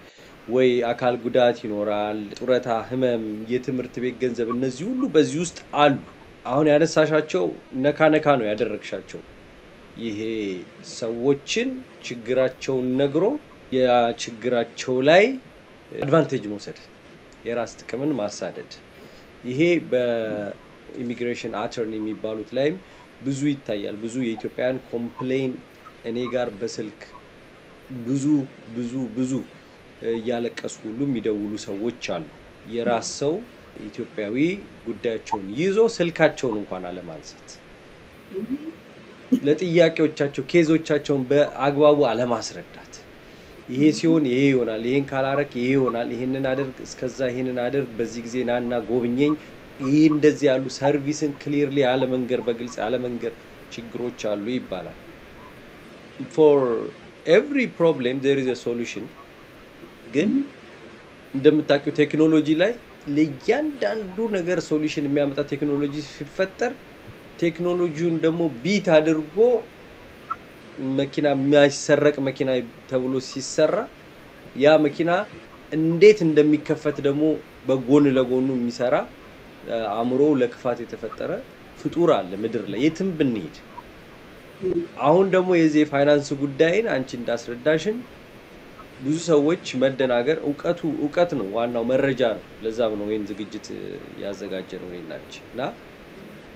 ወይ አካል ጉዳት ይኖራል ጡረታ ህመም የትምህርት ቤት ገንዘብ እነዚህ ሁሉ በዚህ ውስጥ አሉ አሁን ያነሳሻቸው ነካ ነው ያደረግሻቸው ይሄ ሰዎችን ችግራቸውን ነግሮ ያ ችግራቸው ላይ አድቫንቴጅ መውሰድ የራስ ጥቅምን ማሳደድ ይሄ በኢሚግሬሽን አተርኒ የሚባሉት ላይ ብዙ ይታያል ብዙ የኢትዮጵያን ኮምፕሌን እኔ ጋር በስልክ ብዙ ያለቀሱ ሁሉ የሚደውሉ ሰዎች አሉ የራስ ሰው ኢትዮጵያዊ ጉዳያቸውን ይዞ ስልካቸውን እንኳን አለማንሳት ለጥያቄዎቻቸው ኬዞቻቸውን በአግባቡ አለማስረዳት ይሄ ሲሆን ይሄ ይሆናል ይሄን ካላረክ ይሄ ይሆናል ይሄንን አድርግ እስከዛ ይሄንን አድርግ በዚህ ጊዜ ናና ጎብኘኝ ይሄ እንደዚህ ያሉ ሰርቪስን ክሊርሊ አለመንገር በግልጽ አለመንገር ችግሮች አሉ ይባላል for every problem there is a solution ግን እንደምታውቁ ቴክኖሎጂ ላይ ለእያንዳንዱ ነገር ሶሉሽን የሚያመጣ ቴክኖሎጂ ሲፈጠር ቴክኖሎጂውን ደግሞ ቢት አድርጎ መኪና የሚያሰረቅ መኪና ተብሎ ሲሰራ ያ መኪና እንዴት እንደሚከፈት ደግሞ በጎን ለጎኑ የሚሰራ አምሮ ለክፋት የተፈጠረ ፍጡር አለ ምድር ላይ የትም ብንሄድ አሁን ደግሞ የዚህ ፋይናንስ ጉዳይን አንቺ እንዳስረዳሽን ብዙ ሰዎች መደናገር ዕውቀት ነው ዋናው መረጃ ነው ለዛም ነው ይሄን ዝግጅት ያዘጋጀነው እናንቺና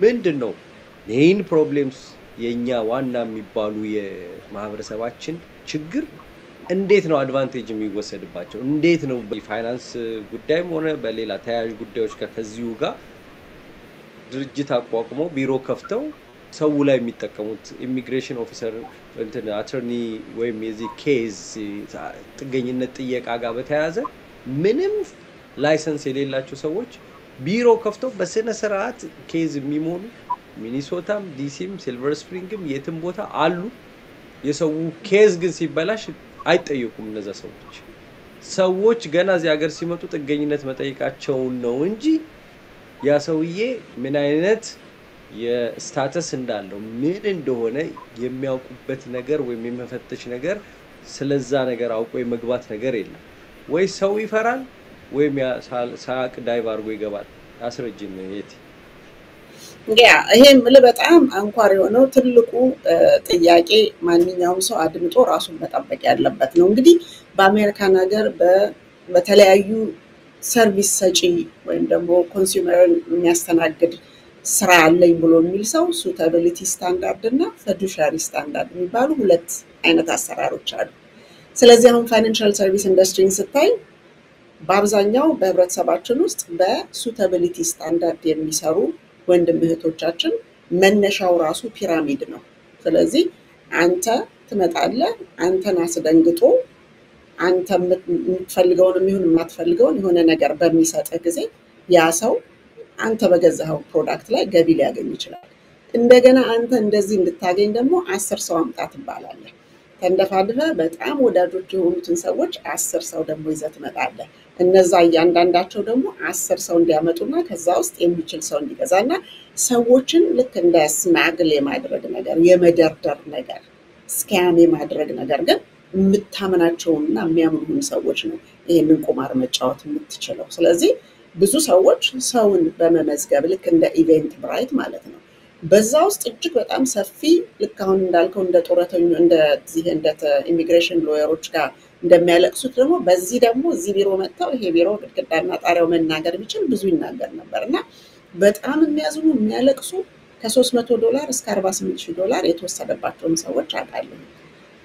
ምንድነው ሜን ፕሮብሌምስ የኛ ዋና የሚባሉ የማህበረሰባችን ችግር እንዴት ነው አድቫንቴጅ የሚወሰድባቸው እንዴት ነው በፋይናንስ ጉዳይም ሆነ በሌላ ተያያዥ ጉዳዮች ከዚሁ ጋር ድርጅት አቋቁሞ ቢሮ ከፍተው ሰው ላይ የሚጠቀሙት ኢሚግሬሽን ኦፊሰር እንትን አተርኒ ወይም የዚህ ኬዝ ጥገኝነት ጥየቃ ጋር በተያያዘ ምንም ላይሰንስ የሌላቸው ሰዎች ቢሮ ከፍተው በስነ ስርዓት ኬዝ የሚሞሉ ሚኒሶታም ዲሲም ሲልቨር ስፕሪንግም የትም ቦታ አሉ የሰው ኬዝ ግን ሲበላሽ አይጠየቁም እነዛ ሰዎች ገና እዚህ ሀገር ሲመጡ ጥገኝነት መጠየቃቸው ነው እንጂ ያ ሰውዬ ምን አይነት የስታተስ እንዳለው ምን እንደሆነ የሚያውቁበት ነገር ወይ የሚፈተሽ ነገር ስለዛ ነገር አውቆ የመግባት ነገር የለም ወይ ሰው ይፈራል ወይ ሳቅ ዳይቭ አድርጎ ይገባል አስረጅኝ የት ይሄም በጣም አንኳር የሆነው ትልቁ ጥያቄ ማንኛውም ሰው አድምጦ ራሱን መጠበቅ ያለበት ነው እንግዲህ በአሜሪካን ሀገር በተለያዩ ሰርቪስ ሰጪ ወይም ደግሞ ኮንሱመር የሚያስተናግድ ስራ አለኝ ብሎ የሚል ሰው ሱታቢሊቲ ስታንዳርድ እና ፊዱሻሪ ስታንዳርድ የሚባሉ ሁለት አይነት አሰራሮች አሉ ስለዚህ አሁን ፋይናንሻል ሰርቪስ ኢንደስትሪን ስታይ በአብዛኛው በህብረተሰባችን ውስጥ በሱታቢሊቲ ስታንዳርድ የሚሰሩ ወንድም እህቶቻችን መነሻው ራሱ ፒራሚድ ነው ስለዚህ አንተ ትመጣለህ አንተን አስደንግጦ አንተ የምትፈልገውን ይሁን የማትፈልገውን የሆነ ነገር በሚሰጥህ ጊዜ ያ ሰው አንተ በገዛው ፕሮዳክት ላይ ገቢ ሊያገኝ ይችላል እንደገና አንተ እንደዚህ እንድታገኝ ደግሞ 10 ሰው አምጣት ይባላል ተንደፋድፈ በጣም ወዳጆች የሆኑትን ሰዎች 10 ሰው ደግሞ ይዘህ ትመጣለህ። እነዛ እያንዳንዳቸው ደግሞ 10 ሰው እንዲያመጡና ከዛ ውስጥ የሚችል ሰው እንዲገዛና ሰዎችን ልክ እንደ ስማግል የማድረግ ነገር፣ የመደርደር ነገር፣ ስካም የማድረግ ነገር ግን የምታምናቸውና የሚያምኑን ሰዎች ነው ይሄንን ቁማር መጫወት የምትችለው። ስለዚህ ብዙ ሰዎች ሰውን በመመዝገብ ልክ እንደ ኢቨንት ብራይት ማለት ነው በዛ ውስጥ እጅግ በጣም ሰፊ ልክ አሁን እንዳልከው እንደ ጦረተኞች እንደ ኢሚግሬሽን ሎየሮች ጋር እንደሚያለቅሱት ደግሞ በዚህ ደግሞ እዚህ ቢሮ መጥተው ይሄ ቢሮ ግድግዳና ጣሪያው መናገር ቢችል ብዙ ይናገር ነበርና በጣም የሚያዝኑ የሚያለቅሱ ከ$300 እስከ $48,000 የተወሰደባቸውን ሰዎች አውቃለሁ።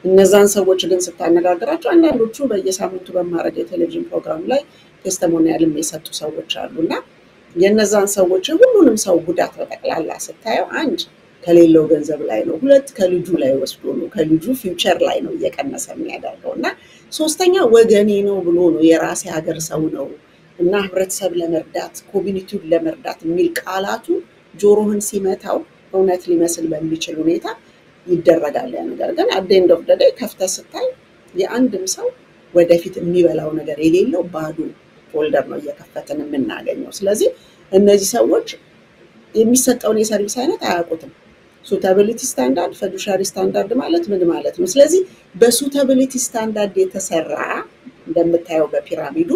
እነዛን ሰዎች ግን ስታነጋግራቸው አንዳንዶቹ በየሳምንቱ በማረግ የቴሌቪዥን ፕሮግራም ላይ ቴስቲሞኒያልም የሰጡ ሰዎች አሉና የነዛን ሰዎች ሁሉንም ሰው ጉዳት በጠቅላላ ስታየው አንድ ከሌለው ገንዘብ ላይ ነው፣ ሁለት ከልጁ ላይ ወስዶ ነው፣ ከልጁ ፊውቸር ላይ ነው እየቀነሰ የሚያደርገውና ሶስተኛ ወገኔ ነው ብሎ ነው የራሴ ሀገር ሰው ነው እና ህብረተሰብ ለመርዳት ኮሚኒቲውን ለመርዳት የሚል ቃላቱ ጆሮህን ሲመታው እውነት ሊመስል በሚችል ሁኔታ ይደረጋል ያ ነገር። ግን at the end of the day ከፍተህ ስታይ የአንድም ሰው ወደፊት የሚበላው ነገር የሌለው ባዶ ፎልደር ነው እየከፈተን የምናገኘው። ስለዚህ እነዚህ ሰዎች የሚሰጠውን የሰርቪስ አይነት አያውቁትም። ሱታቢሊቲ ስታንዳርድ ፊዱሻሪ ስታንዳርድ ማለት ምን ማለት ነው? ስለዚህ በሱታቢሊቲ ስታንዳርድ የተሰራ እንደምታየው በፒራሚዱ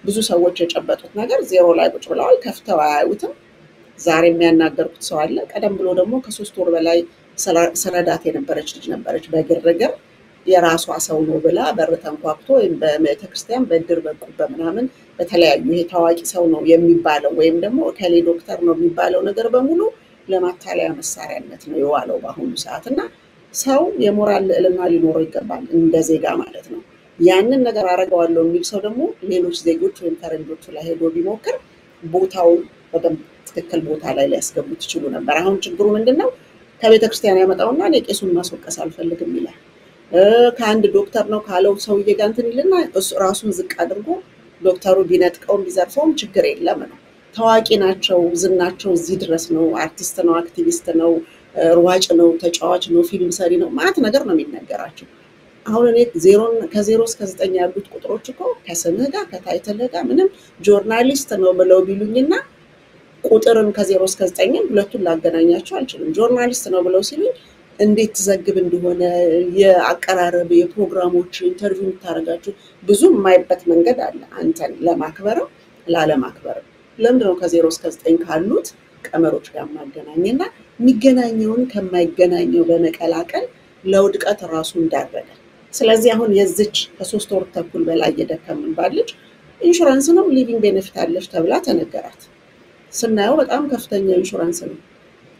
ብዙ ሰዎች የጨበጡት ነገር ዜሮ ላይ ቁጭ ብለዋል፣ ከፍተው አያዩትም። ዛሬ የሚያናገርኩት ሰው አለ። ቀደም ብሎ ደግሞ ከ3 ወር በላይ ሰረዳት የነበረች ልጅ ነበረች በግርግር የራሷ ሰው ነው ብላ በር ተንኳክቶ ወይም በቤተክርስቲያን በእድር በቁብ በምናምን በተለያዩ ይሄ ታዋቂ ሰው ነው የሚባለው ወይም ደግሞ ከሌ ዶክተር ነው የሚባለው ነገር በሙሉ ለማታለያ መሳሪያነት ነው የዋለው በአሁኑ ሰዓትና ሰው የሞራል ልዕልና ሊኖረው ይገባል እንደ ዜጋ ማለት ነው። ያንን ነገር አረጋዋለሁ የሚል ሰው ደግሞ ሌሎች ዜጎች ወይም ፈረንጆቹ ላይ ሄዶ ቢሞክር ቦታው በደንብ ትክክል ቦታ ላይ ሊያስገቡት ይችሉ ነበር። አሁን ችግሩ ምንድነው? ከቤተክርስቲያን ያመጣውና እኔ ቄሱን ማስወቀስ አልፈልግም ይላል። ከአንድ ዶክተር ነው ካለው ሰውዬ ጋር እንትን ይልና እሱ ራሱን ዝቅ አድርጎ ዶክተሩ ቢነጥቀውም ቢዘርፈውም ችግር የለም ነው። ታዋቂ ናቸው፣ ዝናቸው እዚህ ድረስ ነው፣ አርቲስት ነው፣ አክቲቪስት ነው፣ ሯጭ ነው፣ ተጫዋች ነው፣ ፊልም ሰሪ ነው፣ ማለት ነገር ነው የሚነገራቸው። አሁን እኔ ከ0 እስከ 9 ያሉት ቁጥሮች እኮ ከስምህ ጋር ከታይትልህ ጋር ምንም ጆርናሊስት ነው ብለው ቢሉኝና ቁጥርን ከ0 እስከ 9 ሁለቱን ላገናኛቸው አልችልም። ጆርናሊስት ነው ብለው ሲሉኝ እንዴት ተዘግብ እንደሆነ የአቀራረብ የፕሮግራሞች ኢንተርቪው የምታረጋችሁ ብዙ የማይበት መንገድ አለ አንተን ለማክበርም ላለማክበርም። ለምንድነው ከ0 እስከ 9 ካሉት ቀመሮች ጋር ማገናኘና የሚገናኘውን ከማይገናኘው በመቀላቀል ለውድቀት ራሱ እንዳረገ። ስለዚህ አሁን የዝች ከ3 ወር ተኩል በላይ የደከምን ባልጅ ኢንሹራንስ ነው ሊቪንግ ቤኔፊት አለሽ ተብላ ተነገራት። ስናየው በጣም ከፍተኛ ኢንሹራንስ ነው።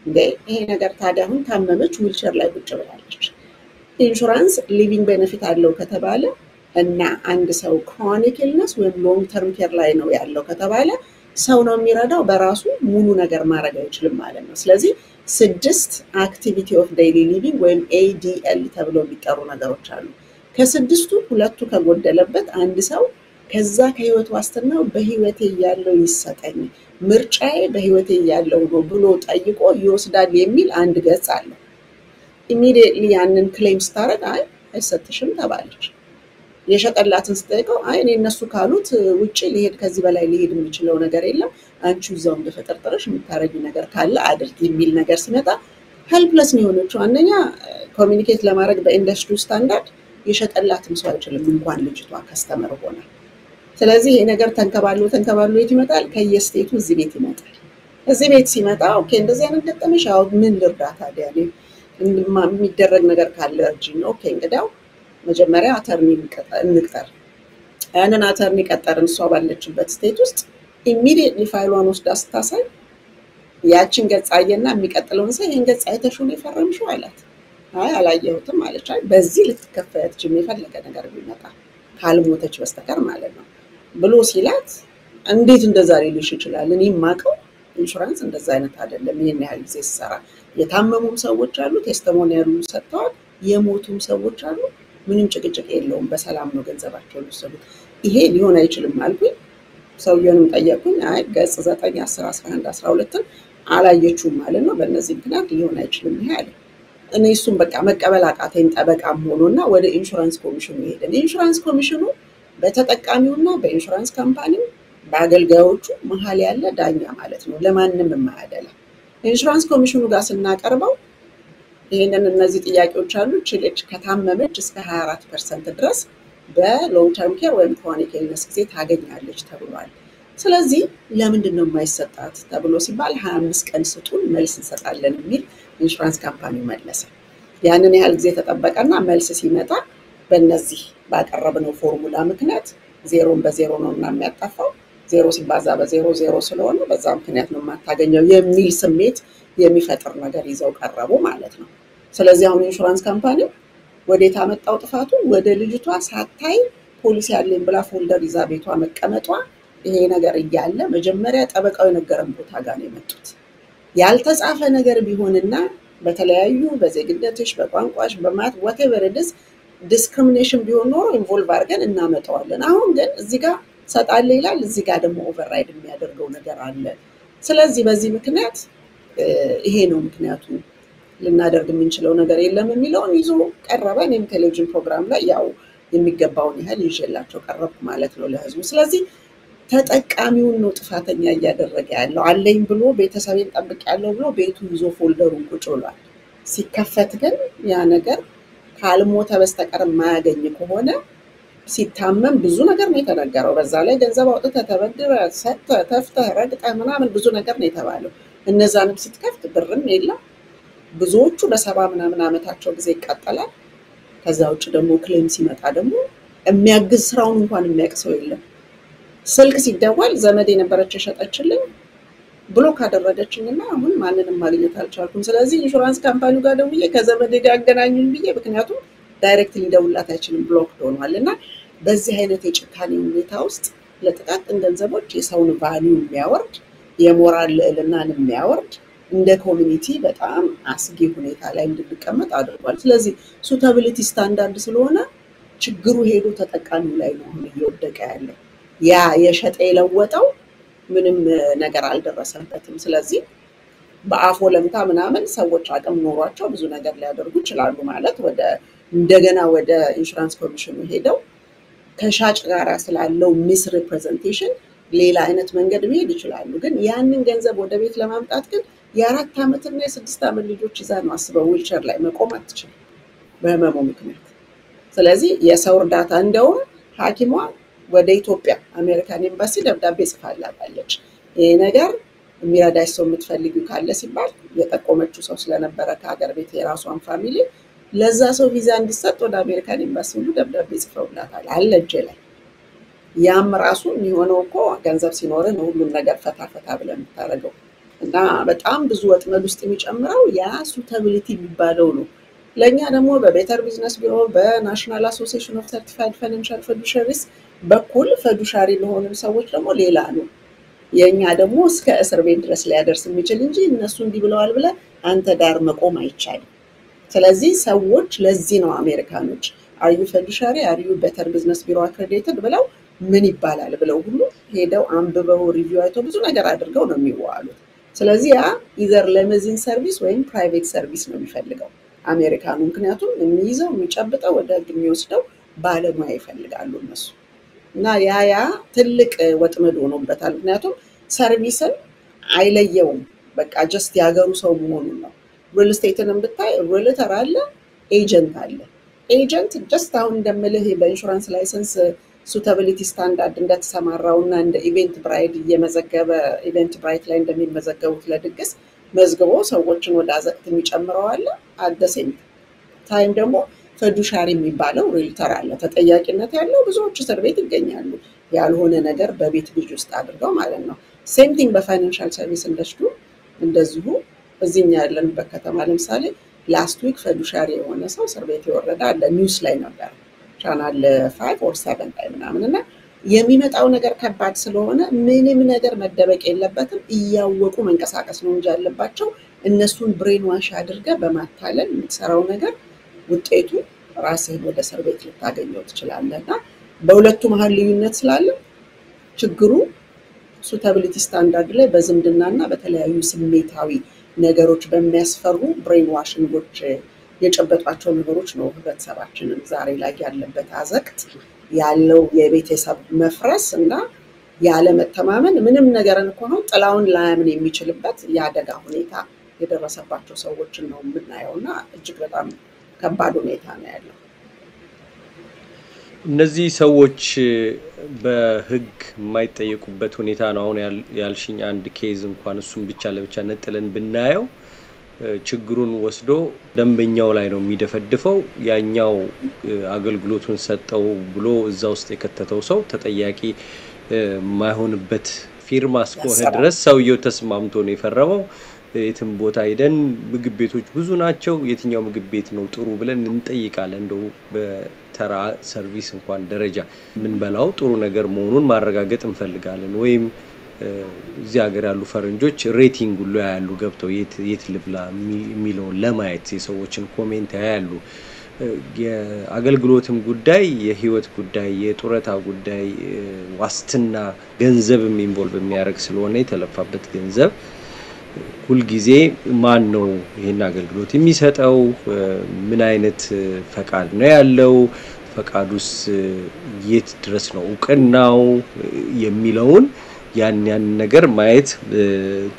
ይሄ ነገር ታዲያ አሁን ታመመች ዊልቸር ላይ ቁጭ ብላለች። ኢንሹራንስ ሊቪንግ ቤኔፊት አለው ከተባለ እና አንድ ሰው ክሮኒክ ኢልነስ ወይም ሎንግ ተርም ኬር ላይ ነው ያለው ከተባለ ሰው ነው የሚረዳው በራሱ ሙሉ ነገር ማድረግ አይችልም ማለት ነው። ስለዚህ 6 አክቲቪቲ ኦፍ ዴይሊ ሊቪንግ ወይም ADL ተብሎ የሚጠሩ ነገሮች አሉ። ከ6ቱ 2ቱ ከጎደለበት አንድ ሰው ከዛ ከህይወት ዋስትናው በህይወቴ ያለው ይሰጠኝ ምርጫዬ በህይወቴ ያለው ነው ብሎ ጠይቆ ይወስዳል የሚል አንድ ገጽ አለ። ኢሚዲየትሊ ያንን ክሌም ስታረግ አይሰጥሽም ተባለች። የሸጠላትን ስጠይቀው እኔ እነሱ ካሉት ውጪ ሊሄድ ከዚህ በላይ ሊሄድ የሚችለው ነገር የለም አንቺ እዛው እንደፈጠርጠረሽ የምታረጊ ነገር ካለ አድርጊ የሚል ነገር ሲመጣ ሄልፕለስ ነው የሆነችው። አንደኛ ኮሚኒኬት ለማድረግ በኢንዱስትሪ ስታንዳርድ የሸጠላትም ሰው አይችልም እንኳን ልጅቷ ከስተመር ሆነ። ስለዚህ ይሄ ነገር ተንከባሎ የት ይመጣል? ከየስቴቱ እዚህ ቤት ይመጣል። እዚህ ቤት ሲመጣ ኦኬ እንደዚህ አይነት ገጠመሽ አው ምን ልርዳታ ታዲያ የሚደረግ ነገር ካለ እርጂኝ። ኦኬ እንግዲያው መጀመሪያ አተርኒ እንቅጠር። ያንን አተርኒ ቀጠርን እሷ ባለችበት ስቴት ውስጥ ኢሚዲየትሊ ፋይሏን ወስዳ ስታሳይ ያችን ገጽ አየና የሚቀጥለውን ሰው ይሄን ገጽ አይተሽው ነው የፈረምሽው አላት። አላየሁትም አለች። በዚህ ልትከፈያት ጅም የፈለገ ነገር ቢመጣ ካልሞተች በስተቀር ማለት ነው ብሎ ሲላት እንዴት እንደዛ ሊልሽ ይችላል? እኔ ማቀው ኢንሹራንስ እንደዛ አይነት አይደለም። ይሄን ያህል ጊዜ ሲሰራ የታመሙም ሰዎች አሉ፣ ቴስቲሞኒያል ሰጥተዋል፣ የሞቱም ሰዎች አሉ። ምንም ጭቅጭቅ የለውም። በሰላም ነው ገንዘባቸውን ወሰዱት። ይሄ ሊሆን አይችልም አልኩኝ። ሰውየውንም ጠየቅኩኝ። ገጽ 9 10 11 12 አላየችውም ማለት ነው። በእነዚህ ምክንያት ሊሆን አይችልም ይሄ አለ። እኔ እሱም በቃ መቀበል አቃተኝ ጠበቃም ሆኖና ወደ ኢንሹራንስ ኮሚሽኑ ሄደን ኢንሹራንስ ኮሚሽኑ በተጠቃሚውና በኢንሹራንስ ካምፓኒው በአገልጋዮቹ መሃል ያለ ዳኛ ማለት ነው ለማንም የማያደላ ኢንሹራንስ ኮሚሽኑ ጋር ስናቀርበው ይሄንን እነዚህ ጥያቄዎች አሉ ችልጅ ከታመመች እስከ 24% ድረስ በሎንግ ተርም ኬር ወይም ክሮኒክ ኢልነስ ጊዜ ታገኛለች ተብሏል ስለዚህ ለምንድን ነው የማይሰጣት ተብሎ ሲባል 25 ቀን ስጡን መልስ እንሰጣለን የሚል ኢንሹራንስ ካምፓኒው መለሰ ያንን ያህል ጊዜ ተጠበቀና መልስ ሲመጣ በእነዚህ ባቀረብነው ፎርሙላ ምክንያት ዜሮን በዜሮ ነው እና የሚያጣፋው ዜሮ ሲባዛ በዜሮ ዜሮ ስለሆነ በዛ ምክንያት ነው የማታገኘው የሚል ስሜት የሚፈጥር ነገር ይዘው ቀረቡ ማለት ነው ስለዚህ አሁን ኢንሹራንስ ካምፓኒው ወዴት አመጣው ጥፋቱ ወደ ልጅቷ ሳታይ ፖሊሲ ያለኝ ብላ ፎልደር ይዛ ቤቷ መቀመጧ ይሄ ነገር እያለ መጀመሪያ ጠበቃው የነገረን ቦታ ጋር ነው የመጡት ያልተጻፈ ነገር ቢሆንና በተለያዩ በዜግነትሽ በቋንቋሽ በማት whatever it is discrimination ቢሆን ኖሮ ኢንቮልቭ አድርገን እናመጣዋለን አሁን ግን እዚህ ጋር ሰጣለ ይላል እዚህ ጋር ደግሞ ኦቨርራይድ የሚያደርገው ነገር አለ ስለዚህ በዚህ ምክንያት ይሄ ነው ምክንያቱ ልናደርግ የምንችለው ነገር የለም የሚለውን ይዞ ቀረበ እኔም ቴሌቪዥን ፕሮግራም ላይ ያው የሚገባውን ያህል ይዤላቸው ቀረብኩ ማለት ነው ለህዝቡ ስለዚህ ተጠቃሚውን ነው ጥፋተኛ እያደረገ ያለው አለኝ ብሎ ቤተሰቤን ጠብቅ ያለው ብሎ ቤቱ ይዞ ፎልደሩን ቁጭ ብሏል ሲከፈት ግን ያ ነገር ካልሞተ በስተቀር ማያገኝ ከሆነ ሲታመም ብዙ ነገር ነው የተነገረው በዛ ላይ ገንዘብ አውጥተህ ተበድረህ ሰጥተህ ተፍተህ ረግጠህ ምናምን ብዙ ነገር ነው የተባለው እነዛንም ስትከፍት ብርም የለም ብዙዎቹ በሰባ ምናምን አመታቸው ጊዜ ይቀጠላል ከዛ ውጭ ደግሞ ክሌም ሲመጣ ደግሞ የሚያግዝ ስራውን እንኳን የሚያቅሰው የለም ስልክ ሲደወል ዘመድ የነበረች ሸጠችልኝ ብሎክ አደረገችኝና አሁን ማንንም ማግኘት አልቻልኩም ስለዚህ ኢንሹራንስ ካምፓኒው ጋር ደውዬ ከዘመዴ ጋር አገናኙኝ ብዬ ምክንያቱም ዳይሬክትሊ ደውላት አይችልም ብሎክ ሆኗልና በዚህ አይነት የጭካኔ ሁኔታ ውስጥ ለጥቃቅን ገንዘቦች የሰውን ቫልዩ የሚያወርድ የሞራል ልዕልናን የሚያወርድ እንደ ኮሚኒቲ በጣም አስጊ ሁኔታ ላይ እንድንቀመጥ አድርጓል ስለዚህ ሱታቢሊቲ ስታንዳርድ ስለሆነ ችግሩ ሄዶ ተጠቃሚው ላይ ነው እየወደቀ ያለው ያ የሸጠ የለወጠው ምንም ነገር አልደረሰበትም ስለዚህ በአፎ ለምታ ምናምን ሰዎች አቅም ኖሯቸው ብዙ ነገር ሊያደርጉ ይችላሉ ማለት ወደ እንደገና ወደ ኢንሹራንስ ኮሚሽኑ ሄደው ከሻጭ ጋር ስላለው ሚስ ሪፕሬዘንቴሽን ሌላ አይነት መንገድ መሄድ ይችላሉ ግን ያንን ገንዘብ ወደ ቤት ለማምጣት ግን የ4 አመት እና የ6 አመት ልጆች ይዛ ነው አስበው ዊልቸር ላይ መቆም አትችልም በህመሙ ምክንያት ስለዚህ የሰው እርዳታ እንደውም ሐኪሟ ወደ ኢትዮጵያ አሜሪካን ኤምባሲ ደብዳቤ ጽፋላታለች ይሄ ነገር የሚረዳሽ ሰው የምትፈልጊው ካለ ሲባል የጠቆመችው ሰው ስለነበረ ከሀገር ቤት የራሷን ፋሚሊ ለዛ ሰው ቪዛ እንዲሰጥ ወደ አሜሪካን ኤምባሲ ሁሉ ደብዳቤ ጽፈውላታል አለጀ ላይ ያም ራሱ የሚሆነው እኮ ገንዘብ ሲኖር ነው ሁሉ ነገር ፈታፈታ ብለን የምታረገው እና በጣም ብዙ ወጥመድ ውስጥ የሚጨምረው ያ ሱታቢሊቲ የሚባለው ነው ለኛ ደግሞ በቤተር ቢዝነስ ቢሮ በናሽናል አሶሲዬሽን ኦፍ ሰርቲፋይድ ፋይናንሻል ፊዱሻሪስ በኩል ፊዱሻሪ ለሆኑ ሰዎች ደግሞ ሌላ ነው የኛ ደግሞ እስከ እስር ቤት ድረስ ሊያደርስ የሚችል እንጂ እነሱ እንዲህ ብለዋል ብለ አንተ ዳር መቆም አይቻልም ስለዚህ ሰዎች ለዚህ ነው አሜሪካኖች are you fiduciary are you better business bureau accredited ብለው ምን ይባላል ብለው ሁሉ ሄደው አንብበው ሪቪው አይተው ብዙ ነገር አድርገው ነው የሚዋሉት ስለዚህ ያ either limousine service ወይም private service ነው የሚፈልገው አሜሪካኑ ምክንያቱም የሚይዘው የሚጨብጠው ወደ የሚወስደው ባለሙያ ይፈልጋሉ እነሱ እና ያ ትልቅ ወጥመድ ሆኖበታል ምክንያቱም ሰርቪስን አይለየውም በቃ just ያገሩ ሰው መሆኑ ነው ሪል ስቴትንም ብታይ ሪልተር አለ ኤጀንት አለ ኤጀንት just አሁን እንደምልህ በኢንሹራንስ ላይሰንስ ሱታቢሊቲ ስታንዳርድ እንደተሰማራውና እንደ ኢቨንት ብራይድ እየመዘገበ ኢቨንት ብራይት ላይ እንደሚመዘገቡት ለድግስ መዝግቦ ሰዎችን ወደ አዘቅት የሚጨምረው አለ አደሰኝ ታይም ደግሞ ፊዱሻሪ የሚባለው ሪልተር አለ ተጠያቂነት ያለው ብዙዎች እስር ቤት ይገኛሉ ያልሆነ ነገር በቤት ልጅ ውስጥ አድርገው ማለት ነው ሴም ቲንግ በፋይናንሻል ሰርቪስ ኢንደስትሪ እንደዚሁ እዚህኛ ያለንበት ከተማ ለምሳሌ ላስት ዊክ ፊዱሻሪ የሆነ ሰው እስር ቤት ይወረዳ አለ ኒውስ ላይ ነበር ቻናል 5 or 7 ላይ ምናምንና የሚመጣው ነገር ከባድ ስለሆነ ምንም ነገር መደበቅ የለበትም እያወቁ መንቀሳቀስ ነው እንጂ ያለባቸው እነሱን ብሬን ዋሽ አድርገ በማታለል የምትሰራው ነገር ውጤቱ ራስህን ወደ እስር ቤት ልታገኘው ትችላለህና በሁለቱ መሃል ልዩነት ስላለ ችግሩ ሱታቢሊቲ ስታንዳርድ ላይ በዝምድናና በተለያዩ ስሜታዊ ነገሮች በሚያስፈሩ ብሬን ዋሽንጎች የጨበጧቸው ነገሮች ነው ህብረተሰባችንን ዛሬ ላይ ያለበት አዘቅት ያለው የቤተሰብ መፍረስ እና ያለ መተማመን ምንም ነገርን እንኳን ጥላውን ላያምን የሚችልበት ያደጋ ሁኔታ የደረሰባቸው ሰዎችን ነው የምናየውና እጅግ በጣም ከባድ ሁኔታ ነው ያለው። እነዚህ ሰዎች በህግ የማይጠየቁበት ሁኔታ ነው አሁን ያልሽኝ አንድ ኬዝ እንኳን እሱን ብቻ ለብቻ ነጥለን ብናየው ችግሩን ወስዶ ደንበኛው ላይ ነው የሚደፈድፈው ያኛው አገልግሎቱን ሰጠው ብሎ እዛ ውስጥ የከተተው ሰው ተጠያቂ ማይሆንበት ፊርማ እስከሆነ ድረስ ሰውየው ተስማምቶ ነው የፈረመው የትም ቦታ ሄደን ምግብ ቤቶች ብዙ ናቸው የትኛው ምግብ ቤት ነው ጥሩ ብለን እንጠይቃለን እንደው በተራ ሰርቪስ እንኳን ደረጃ ምን በላው ጥሩ ነገር መሆኑን ማረጋገጥ እንፈልጋለን ወይም እዚህ ሀገር ያሉ ፈረንጆች ሬቲንግ ሁሉ ያያሉ ገብተው የት ልብላ የሚለው ለማየት የሰዎችን ኮሜንት ያያሉ የአገልግሎትም ጉዳይ የህይወት ጉዳይ የጡረታ ጉዳይ ዋስትና ገንዘብም ኢንቮልቭ የሚያደርግ ስለሆነ የተለፋበት ገንዘብ ሁሉ ጊዜ ማን ነው ይሄን አገልግሎት የሚሰጠው ምን አይነት ፈቃድ ነው ያለው ፈቃዱስ የት ድረስ ነው እውቅናው የሚለውን ያን ነገር ማየት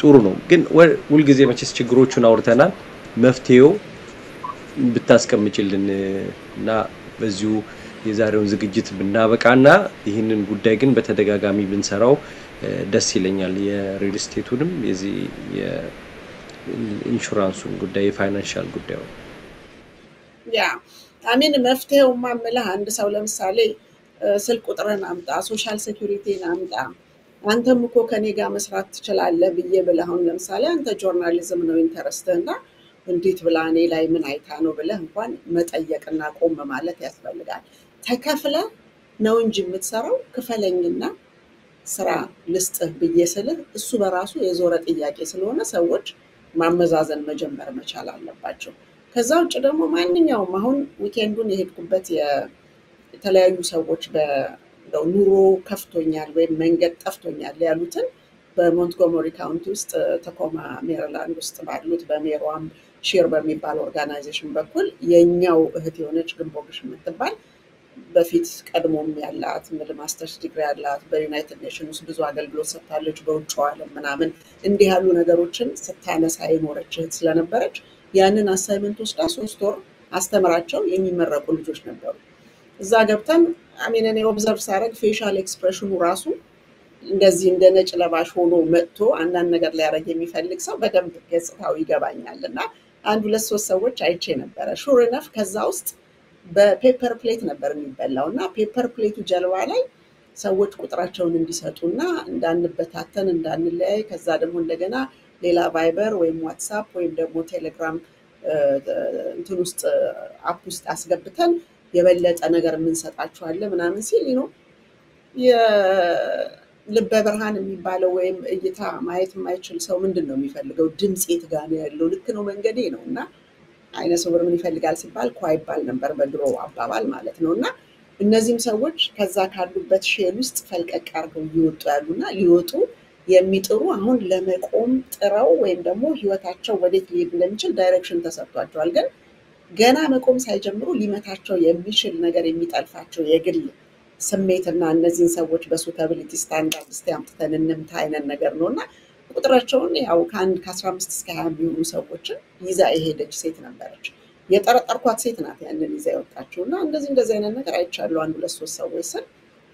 ጥሩ ነው ግን ሁሉ ጊዜ መቼስ ችግሮቹን አውርተናል መፍትሄው ብታስቀምጪልን እና በዚሁ የዛሬውን ዝግጅት ብናበቃና ይህንን ጉዳይ ግን በተደጋጋሚ ብንሰራው ደስ ይለኛል የሪል ስቴቱንም የዚህ የኢንሹራንሱን ጉዳይ የፋይናንሻል ጉዳዩ ያ አሚን መፍትሄው ማምለህ አንድ ሰው ለምሳሌ ስልክ ቁጥርን አምጣ ሶሻል ሴኩሪቲን አምጣ አንተም እኮ ከኔ ጋር መስራት ትችላለህ ብዬ ብለህ ለምሳሌ አንተ ጆርናሊዝም ነው ኢንተረስትህና እንዴት ብላ እኔ ላይ ምን አይታ ነው ብለህ እንኳን መጠየቅና ቆም ማለት ያስፈልጋል ተከፍለ ነው እንጂ የምትሰራው ክፈለኝና ስራ ልስጥህ ብዬ ስልህ እሱ በራሱ የዞረ ጥያቄ ስለሆነ ሰዎች ማመዛዘን መጀመር መቻል አለባቸው ከዛ ውጭ ደግሞ ማንኛውም አሁን ዊኬንዱን የሄድኩበት የተለያዩ ሰዎች ኑሮ ከፍቶኛል ወይ መንገድ ጠፍቶኛል ያሉትን በሞንትጎመሪ ካውንቲ ውስጥ ተኮማ ሜሪላንድ ውስጥ ባሉት በሜሮም ሼር በሚባል ኦርጋናይዜሽን በኩል የኛው እህት የሆነች ግንቦግሽ የምትባል በፊት ቀድሞም ያላት ማስተርስ ዲግሪ ያላት በዩናይትድ ኔሽንስ ብዙ አገልግሎት ሰጥታለች በውጭው ዓለም ምናምን እንዲህ ያሉ ነገሮችን ስታነሳ የኖረች እህት ስለነበረች ያንን አሳይመንት ወስዳ 3 ወር አስተምራቸው የሚመረቁ ልጆች ነበሩ እዛ ገብተን አሚነኔ ኦብዘርቭ ሳረግ ፌሻል ኤክስፕሬሽኑ ራሱ እንደዚህ እንደ ነጭ ለባሽ ሆኖ መጥቶ አንዳንድ ነገር ላይ ያረግ የሚፈልግ ሰው በደንብ ገጽታው ይገባኛልና አንድ 2-3 ሰዎች አይቼ ነበር ሹር ኢነፍ ከዛ ውስጥ በፔፐር ፕሌት ነበር የሚበላውና ፔፐር ፕሌቱ ጀልባ ላይ ሰዎች ቁጥራቸውን እንዲሰጡና እንዳንበታተን እንዳንለያይ ከዛ ደግሞ እንደገና ሌላ ቫይበር ወይም ዋትስአፕ ወይም ደግሞ ቴሌግራም እንትን ውስጥ አፕ ውስጥ አስገብተን የበለጠ ነገር ምን ሰጣችኋለ ምናምን ሲል ነው የልበ ብርሃን የሚባለው ወይም እይታ ማየት የማይችል ሰው ምንድነው የሚፈልገው ድምጽ የት ጋር ነው ያለው ልክ ነው መንገዴ ነውና አይነ ስውር ምን ይፈልጋል ሲባል ኳይባል ነበር በድሮ አባባል ማለት ነውና እነዚህም ሰዎች ከዛ ካሉበት ሼል ውስጥ ፈልቀቅ አርገው ይወጡ ያሉና ሊወጡ የሚጥሩ አሁን ለመቆም ጥረው ወይም ደግሞ ህይወታቸው ወዴት ሊሄድ እንደሚችል ዳይሬክሽን ተሰጥቷቸዋል ግን ገና መቆም ሳይጀምሩ ሊመታቸው የሚችል ነገር የሚጠልፋቸው የግል ስሜትና እነዚህን ሰዎች በሱታቢሊቲ ስታንዳርድ ስታምጥተን እንምታ አይነት ነገር ነውና ቁጥራቸውን ያው ከ15 እስከ 20 የሚሆኑ ሰዎችን ይዛ የሄደች ሴት ነበረች የጠረጠርኳት ሴት ናት ያንን ይዛ የወጣችውና እንደዚህ አይነት ነገር አይቻሉ 1-2 ሰዎች ስን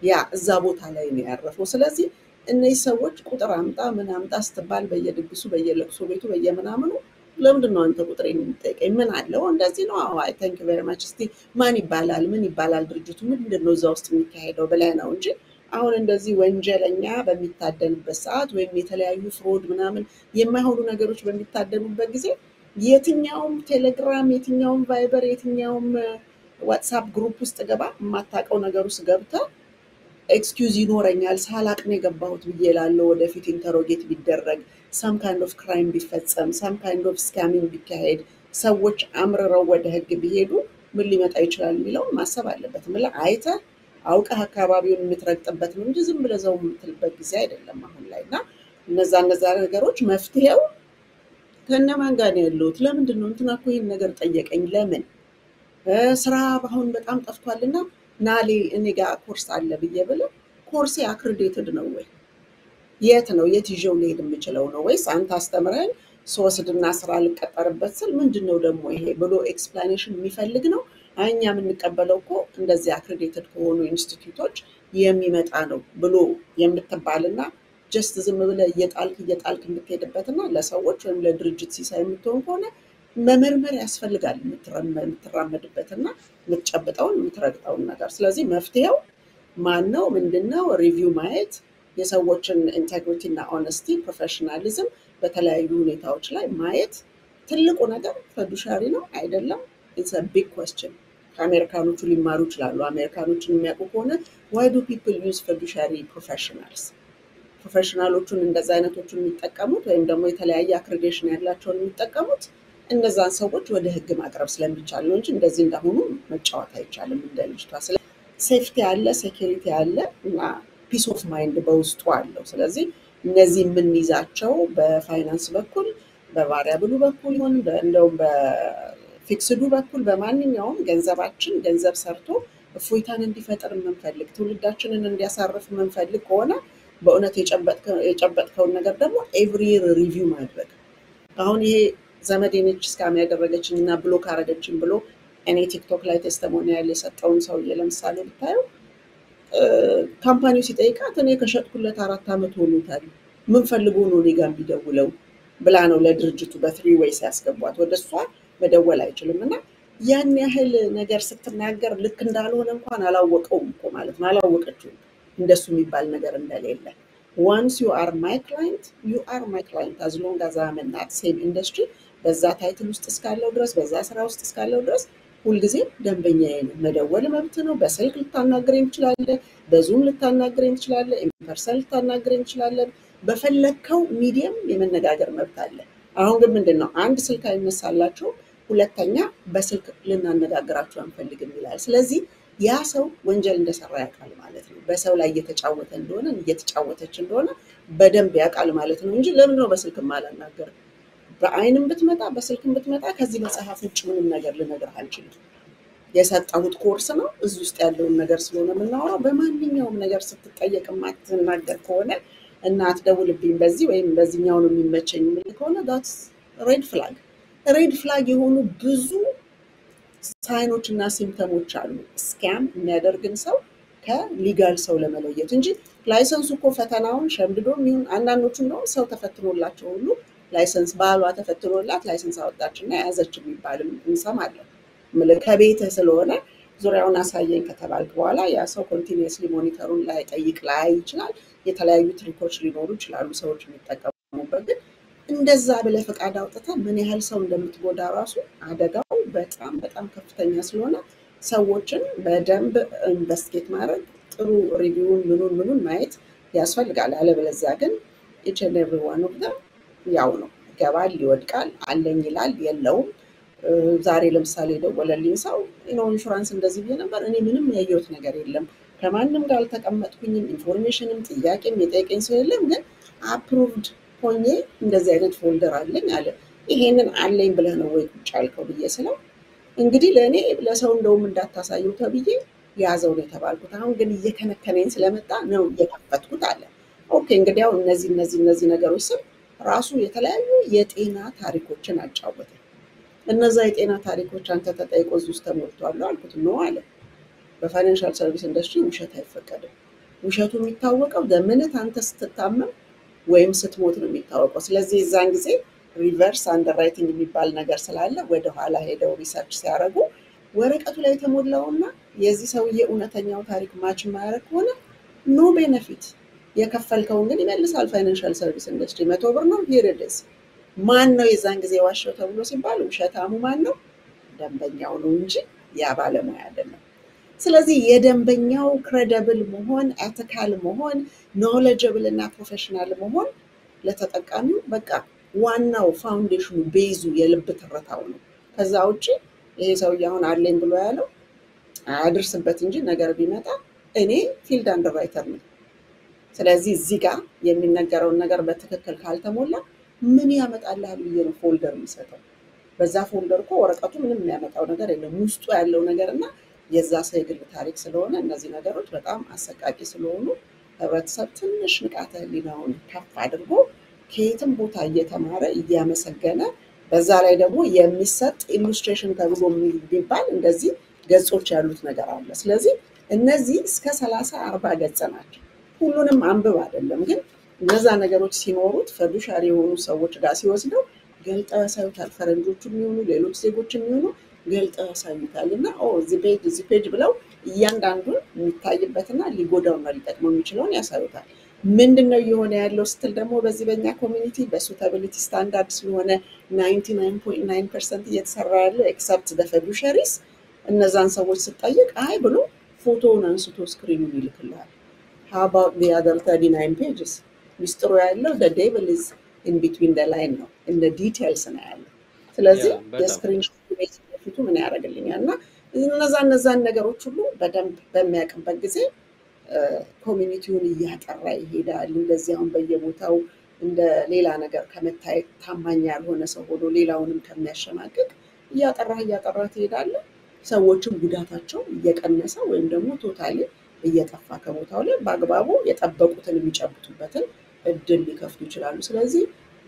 ያ እዛ ቦታ ላይ ነው ያረፈው ስለዚህ እነዚህ ሰዎች ቁጥር አምጣ ምን አምጣ ስትባል በየድግሱ በየለቅሶ ቤቱ በየምናምኑ ለምንድነው አንተ ቁጥሬን የምትጠይቀኝ ምን አለው እንደዚህ ነው አይ ታንክ ዩ ቬሪ ማች እስቲ ማን ይባላል ምን ይባላል ድርጅቱ ምንድነው እዛ ውስጥ የሚካሄደው ብለህ ነው እንጂ አሁን እንደዚህ ወንጀለኛ በሚታደንበት ሰዓት ወይም የተለያዩ ፍሮድ ምናምን የማይሆኑ ነገሮች በሚታደኑበት ጊዜ የትኛውም ቴሌግራም የትኛውም ቫይበር የትኛውም ዋትስአፕ ግሩፕ ውስጥ ገባ የማታውቀው ነገር ውስጥ ገብታ ኤክስኪውዝ ይኖረኛል ሳላቅ ነው የገባሁት ብዬ ላለው ወደፊት ኢንተሮጌት ቢደረግ some kind of crime ቢፈጸም some kind of scamming ቢካሄድ ሰዎች አምርረው ወደ ህግ ቢሄዱ ምን ሊመጣ ይችላል የሚለው ማሰብ አለበት ማለት አይተ አውቀህ አካባቢውን የምትረግጥበት ነው እንጂ ዝም ብለህ ዘው የምትልበት ጊዜ አይደለም አሁን ላይና እነዛ ነገሮች መፍትሄው ከነማን ጋር ነው ያለሁት? ለምንድን ነው እንትና እኮ ይሄን ነገር ጠየቀኝ? ለምን ስራ አሁን በጣም ጠፍቷልና ናሌ እኔ ጋር ኮርስ አለ ብዬ ብለው ኮርሴ አክሬዲትድ ነው ወይ? የት ነው የት ይዤው ልሄድ የምችለው ነው ወይስ አንተ አስተምረኝ ስወስድና ስራ ልቀጠርበት ስል ምንድነው ደግሞ ይሄ ብሎ ኤክስፕላኔሽን የሚፈልግ ነው? እኛ የምንቀበለው እኮ እንደዚህ አክሬዲትድ ከሆኑ ኢንስቲትዩቶች የሚመጣ ነው ብሎ የምትባልና ጀስት ዝም ብለህ እየጣልክ የምትሄድበትና ለሰዎች ወይም ለድርጅት ሲሳይ የምትሆን ከሆነ መመርመር ያስፈልጋል የምትራመድበትና የምትጨብጠውን የምትረግጠውን ነገር። ስለዚህ መፍትሄው ማነው ምንድነው? ሪቪው ማየት፣ የሰዎችን ኢንቴግሪቲ እና ኦነስቲ ፕሮፌሽናሊዝም በተለያዩ ሁኔታዎች ላይ ማየት ትልቁ ነገር ፊዱሻሪ ነው አይደለም? ኢትስ አ ቢግ ኩዌስችን። ከአሜሪካኖቹ ሊማሩ ይችላሉ። አሜሪካኖችን የሚያውቁ ከሆነ ዋይ ዱ ፒፕል ዩዝ ፊዱሻሪ ፕሮፌሽናልስ? ፕሮፌሽናሎቹን እንደዛ አይነቶቹን የሚጠቀሙት ወይም ደግሞ የተለያየ አክሬዲቴሽን ያላቸውን የሚጠቀሙት እነዛን ሰዎች ወደ ህግ ማቅረብ ስለሚቻል ነው እንጂ እንደዚህ እንዳሁኑ መጫወት አይቻልም እንደ ልጅቷ። ስለዚህ ሴፍቲ አለ፣ ሴኩሪቲ አለ እና ፒስ ኦፍ ማይንድ በውስጡ አለው። ስለዚህ እነዚህ የምንይዛቸው በፋይናንስ በኩል በቫሪያብሉ በኩል ይሁን እንደውም በፊክስዱ በኩል በማንኛውም ገንዘባችን ገንዘብ ሰርቶ እፎይታን እንዲፈጠር የምንፈልግ ትውልዳችንን እንዲያሳርፍ የምንፈልግ ከሆነ በእውነት የጨበጥከውን ነገር ደግሞ ኤቭሪ ሪቪው ማድረግ። አሁን ይሄ ዘመዴ ነች ስካም ያደረገችኝ እና ብሎክ አረገችኝ ብሎ እኔ ቲክቶክ ላይ ቴስቲሞኒያል የሰጠውን ሰውዬ ለምሳሌ ብታየው ካምፓኒው ሲጠይቃት እኔ ከሸጥኩለት 4 ዓመት ሆኖታል ምን ፈልጎ ነው እኔ ጋር ቢደውለው ብላ ነው ለድርጅቱ በትሪ ዌይስ ያስገቧት። ወደሷ መደወል አይችልም እና ያን ያህል ነገር ስትናገር ልክ እንዳልሆነ እንኳን አላወቀውም እኮ ማለት ነው። አላወቀችውም እንደሱ የሚባል ነገር እንደሌለ። once you are my client you are my client as long as I'm in that same industry በዛ ታይትል ውስጥ እስካለው ድረስ በዛ ስራ ውስጥ እስካለው ድረስ ሁልጊዜ ደንበኛዬ ነው። መደወል መብት ነው። በስልክ ልታናግረኝ ትችላለህ፣ በዙም ልታናግረኝ ትችላለህ፣ ኢንፐርሰን ልታናግረኝ ትችላለህ። በፈለከው ሚዲየም የመነጋገር መብት አለ። አሁን ግን ምንድነው አንድ ስልክ አይነሳላችሁ፣ ሁለተኛ በስልክ ልናነጋግራችሁ አንፈልግም ይላል። ስለዚህ ያ ሰው ወንጀል እንደሰራ ያውቃል ማለት ነው። በሰው ላይ እየተጫወተ እንደሆነ እየተጫወተች እንደሆነ በደንብ ያውቃል ማለት ነው እንጂ ለምን ነው በስልክ ማላናገር? በአይንም ብትመጣ በስልክም ብትመጣ ከዚህ መጽሐፍ ውጭ ምንም ነገር ልነግርህ አልችልም። የሰጠሁት ኮርስ ነው። እዚህ ውስጥ ያለውን ነገር ስለሆነ የምናወራው። በማንኛውም ነገር ስትጠየቅ ማትናገር ከሆነ እና አትደውልብኝ በዚህ ወይም በዚህኛው ነው የሚመቸኝ የሚል ከሆነ that's ሬድ ፍላግ። ሬድ ፍላግ የሆኑ ብዙ ሳይኖች እና ሲምፕተሞች አሉ ስካም የሚያደርግን ሰው ከሊጋል ሰው ለመለየት እንጂ ላይሰንሱ እኮ ፈተናውን ሸምድዶም ይሁን አንዳንዶቹ ነው ሰው ተፈትኖላቸው ሁሉ ላይሰንስ ባሏ ተፈትኖላት ላይሰንስ አወጣችና ያዘች የሚባልም እንሰማለን። ከቤት ስለሆነ ዙሪያውን አሳየኝ ከተባልክ በኋላ ያ ሰው ኮንቲኒየስሊ ሞኒተሩን ላይ ጠይቅ ላይ ይችላል። የተለያዩ ትሪኮች ሊኖሩ ይችላሉ ሰዎች የሚጠቀሙበት። ግን እንደዛ ብለህ ፈቃድ አውጥተህ ምን ያህል ሰው እንደምትጎዳ ራሱ አደጋው በጣም በጣም ከፍተኛ ስለሆነ ሰዎችን በደንብ ኢንቨስቲጌት ማድረግ ጥሩ ሪቪውን ምኑን ማየት ያስፈልጋል። አለበለዚያ ግን each and every one of them ያው ነው ይገባል፣ ይወድቃል፣ አለኝ ይላል፣ የለውም። ዛሬ ለምሳሌ ደወለልኝ ሰው ኢንሹራንስ እንደዚህ ብዬ ነበር፣ እኔ ምንም ያየሁት ነገር የለም፣ ከማንም ጋር አልተቀመጥኩኝም፣ ኢንፎርሜሽንም ጥያቄም የጠየቀኝ ሰው የለም፣ ግን አፕሩቭድ ሆኜ እንደዚህ አይነት ፎልደር አለኝ አለ። ይሄንን አለኝ ብለህ ነው ወይ ቁጭ ያልከው ብዬ ስለው እንግዲህ ለእኔ ለሰው እንደውም እንዳታሳየው ተብዬ ያዘው ነው የተባልኩት። አሁን ግን እየከነከነኝ ስለመጣ ነው እየከፈትኩት አለ። ኦኬ እንግዲህ አሁን እነዚህ ነገሮች ስም ራሱ የተለያዩ የጤና ታሪኮችን አጫወተ። እነዛ የጤና ታሪኮች አንተ ተጠይቆ እዚህ ውስጥ ተሞልቷል አልኩት። ነው አለ። በፋይናንሻል ሰርቪስ ኢንደስትሪ ውሸት አይፈቀድም። ውሸቱ የሚታወቀው በምንት አንተ ስትታመም ወይም ስትሞት ነው የሚታወቀው። ስለዚህ እዛን ጊዜ ሪቨርስ አንደርራይቲንግ የሚባል ነገር ስላለ ወደ ኋላ ሄደው ሪሰርች ሲያደርጉ ወረቀቱ ላይ የተሞላውና የዚህ ሰውዬ እውነተኛው ታሪክ ማች ማያደርግ ከሆነ ኖ ቤነፊት። የከፈልከውን ግን ይመልሳል ፋይናንሻል ሰርቪስ ኢንደስትሪ። 100 ብር ነው ሂርድስ። ማን ነው የዛን ጊዜ ዋሸው ተብሎ ሲባል ውሸታሙ ማን ነው? ደንበኛው ነው እንጂ ያ ባለሙያ አይደለም። ስለዚህ የደንበኛው ክሬዲብል መሆን፣ ኤቲካል መሆን፣ ኖሌጀብል እና ፕሮፌሽናል መሆን ለተጠቃሚው በቃ ዋናው ፋውንዴሽኑ ቤዙ የልብ ትርታው ነው። ከዛ ውጪ ይሄ ሰውዬ አሁን አለኝ ብሎ ያለው አያድርስበት እንጂ ነገር ቢመጣ እኔ ፊልድ አንደርራይተር ነኝ። ስለዚህ እዚህ ጋር የሚነገረውን ነገር በትክክል ካልተሞላ ምን ያመጣልሃል ብዬ ነው ፎልደር የምሰጠው። በዛ ፎልደር እኮ ወረቀቱ ምንም የሚያመጣው ነገር የለም። ውስጡ ያለው ነገርና የዛ ሰው የግል ታሪክ ስለሆነ እነዚህ ነገሮች በጣም አሰቃቂ ስለሆኑ ህብረተሰብ ትንሽ ንቃተ ህሊናውን ከፍ አድርጎ ከየትም ቦታ እየተማረ እያመሰገነ በዛ ላይ ደግሞ የሚሰጥ ኢሉስትሬሽን ተብሎ የሚባል እንደዚህ ገጾች ያሉት ነገር አለ። ስለዚህ እነዚህ እስከ 30-40 ገጽ ናቸው። ሁሉንም አንብብ አይደለም፣ ግን እነዛ ነገሮች ሲኖሩት ፈዱሻሪ የሆኑ ሰዎች ጋር ሲወስደው ገልጠው ያሳዩታል። ፈረንጆቹ የሚሆኑ ሌሎች ዜጎች የሚሆኑ ገልጠው ያሳዩታል እና እዚህ ፔጅ ብለው እያንዳንዱን የሚታይበትና ሊጎዳውና ሊጠቅመው የሚችለውን ያሳዩታል። ምንድነው እየሆነ ያለው ስትል ደግሞ በዚህ በእኛ ኮሚኒቲ በሱታቢሊቲ ስታንዳርድ ስለሆነ 99.9% እየተሰራ ያለው ኤክሰፕት ዘ ፊዱሻሪስ እነዛን ሰዎች ስጠይቅ አይ ብሎ ፎቶውን አንስቶ ስክሪኑን ይልክልሃል። how about the other 39 pages? ሚስጥሩ ያለው the devil is in between the line ነው፣ in the details ነው ያለው። ስለዚህ የስክሪን ሾቱ ምን ያደርግልኛል እና እነዛን ነገሮች ሁሉ በደንብ በሚያውቅበት ጊዜ ኮሚኒቲውን እያጠራ ይሄዳል። እንደዚህ አሁን በየቦታው እንደ ሌላ ነገር ከመታየት ታማኝ ያልሆነ ሰው ሆኖ ሌላውንም ከሚያሸማቅቅ እያጠራ ትሄዳለህ። ሰዎችም ጉዳታቸው እየቀነሰ ወይም ደግሞ ቶታሊ እየጠፋ ከቦታው ላይ በአግባቡ የጠበቁትን የሚጨብጡበትን እድል ሊከፍቱ ይችላሉ። ስለዚህ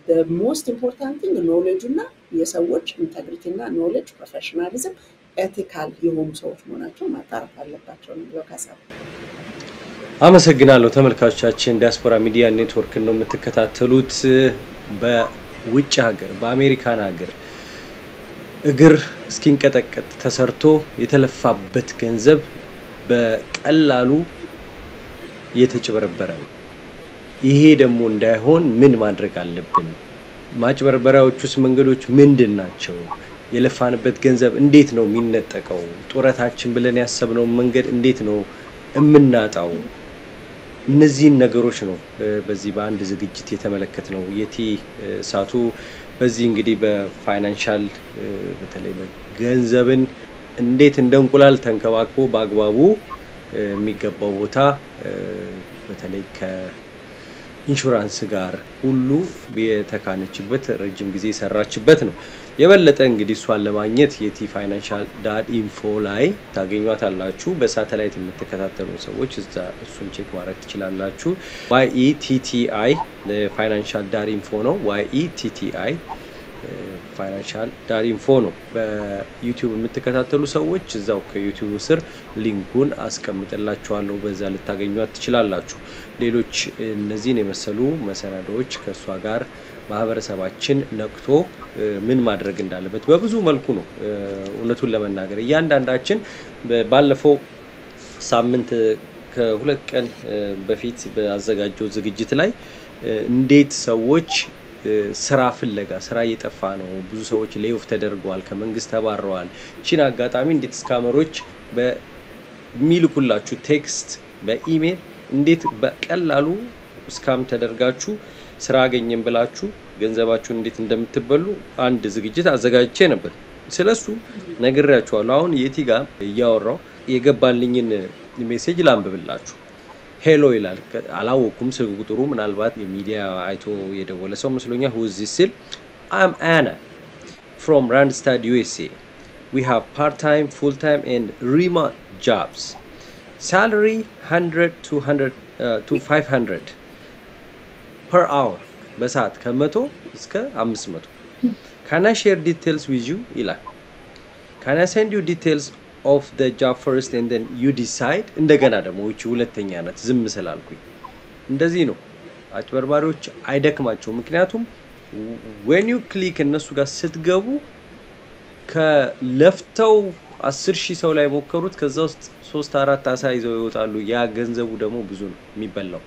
the most important thing knowledge እና የሰዎች ኢንተግሪቲ እና ኖሌጅ ፕሮፌሽናሊዝም ኤቲካል የሆኑ ሰዎች መሆናቸው ማጣራት አለባቸው ነው ካሳብ። አመሰግናለሁ። ተመልካቾቻችን ዲያስፖራ ሚዲያ ኔትወርክ ነው የምትከታተሉት። በውጭ ሀገር በአሜሪካን ሀገር እግር እስኪንቀጠቀጥ ተሰርቶ የተለፋበት ገንዘብ በቀላሉ የተጨበረበረ ነው። ይሄ ደግሞ እንዳይሆን ምን ማድረግ አለብን? ማጭበርበሪያዎቹስ መንገዶች ምንድን ናቸው? የለፋንበት ገንዘብ እንዴት ነው የሚነጠቀው? ጡረታችን ብለን ያሰብነው መንገድ እንዴት ነው እምናጣው? እነዚህን ነገሮች ነው በዚህ በአንድ ዝግጅት የተመለከትነው። የቲ ሳቱ በዚህ እንግዲህ በፋይናንሻል በተለይ ገንዘብን እንዴት እንደ እንቁላል ተንከባክቦ በአግባቡ የሚገባው ቦታ በተለይ ከኢንሹራንስ ጋር ሁሉ የተካነችበት ረጅም ጊዜ ሰራችበት ነው። የበለጠ እንግዲህ እሷን ለማግኘት የቲ ፋይናንሻል ዳት ኢንፎ ላይ ታገኙታላችሁ። በሳተላይት የምትከታተሉ ሰዎች እዛ እሱን ቼክ ማድረግ ትችላላችሁ። YETTI ፋይናንሻል ዳት ኢንፎ ነው። YETTI ፋይናንሻል ዳት ኢንፎ ነው። በዩቲዩብ የምትከታተሉ ሰዎች እዛው ከዩቲዩብ ስር ሊንኩን አስቀምጥላችኋለሁ፣ በዛ ልታገኙት ትችላላችሁ። ሌሎች እነዚህን የመሰሉ መሰናዶዎች ከሷ ጋር ማህበረሰባችን ነቅቶ ምን ማድረግ እንዳለበት በብዙ መልኩ ነው እውነቱን ለመናገር እያንዳንዳችን ባለፈው ሳምንት ከሁለት ቀን በፊት በአዘጋጀው ዝግጅት ላይ እንዴት ሰዎች ስራ ፍለጋ ስራ እየጠፋ ነው፣ ብዙ ሰዎች ሌኦፍ ተደርገዋል፣ ከመንግስት ተባረዋል። እቺን አጋጣሚ እንዴት ስካመሮች በሚልኩላችሁ ቴክስት በኢሜል እንዴት በቀላሉ ስካም ተደርጋችሁ ስራ አገኘን ብላችሁ ገንዘባችሁን እንዴት እንደምትበሉ አንድ ዝግጅት አዘጋጅቼ ነበር። ስለሱ ነግሬያችኋለሁ። አሁን የቲ ጋር እያወራው የገባልኝን ሜሴጅ ላንብብላችሁ። ሄሎ ይላል። አላወኩም ስልክ ቁጥሩ ምናልባት የሚዲያ አይቶ የደወለ ሰው መስሎኛል። who is this ሲል I'm Anna from Randstad USA. We have part-time, full-time and remote jobs. Salary 100 to 500 per hour. በሰዓት ከ100 እስከ 500. Can I share details with you? ይላል። Can I send you details of the job first and then you decide? እንደገና ደግሞ እቺ ሁለተኛ ናት ዝም ስላልኩኝ። እንደዚህ ነው አጭበርባሪዎች አይደክማቸው። ምክንያቱም when you click እነሱ ጋር ስትገቡ ከለፍተው 10,000 ሰው ላይ ሞከሩት ከዛ ውስጥ 3-4 አሳ ይዘው ይወጣሉ። ያ ገንዘቡ ደግሞ ብዙ ነው የሚበላው።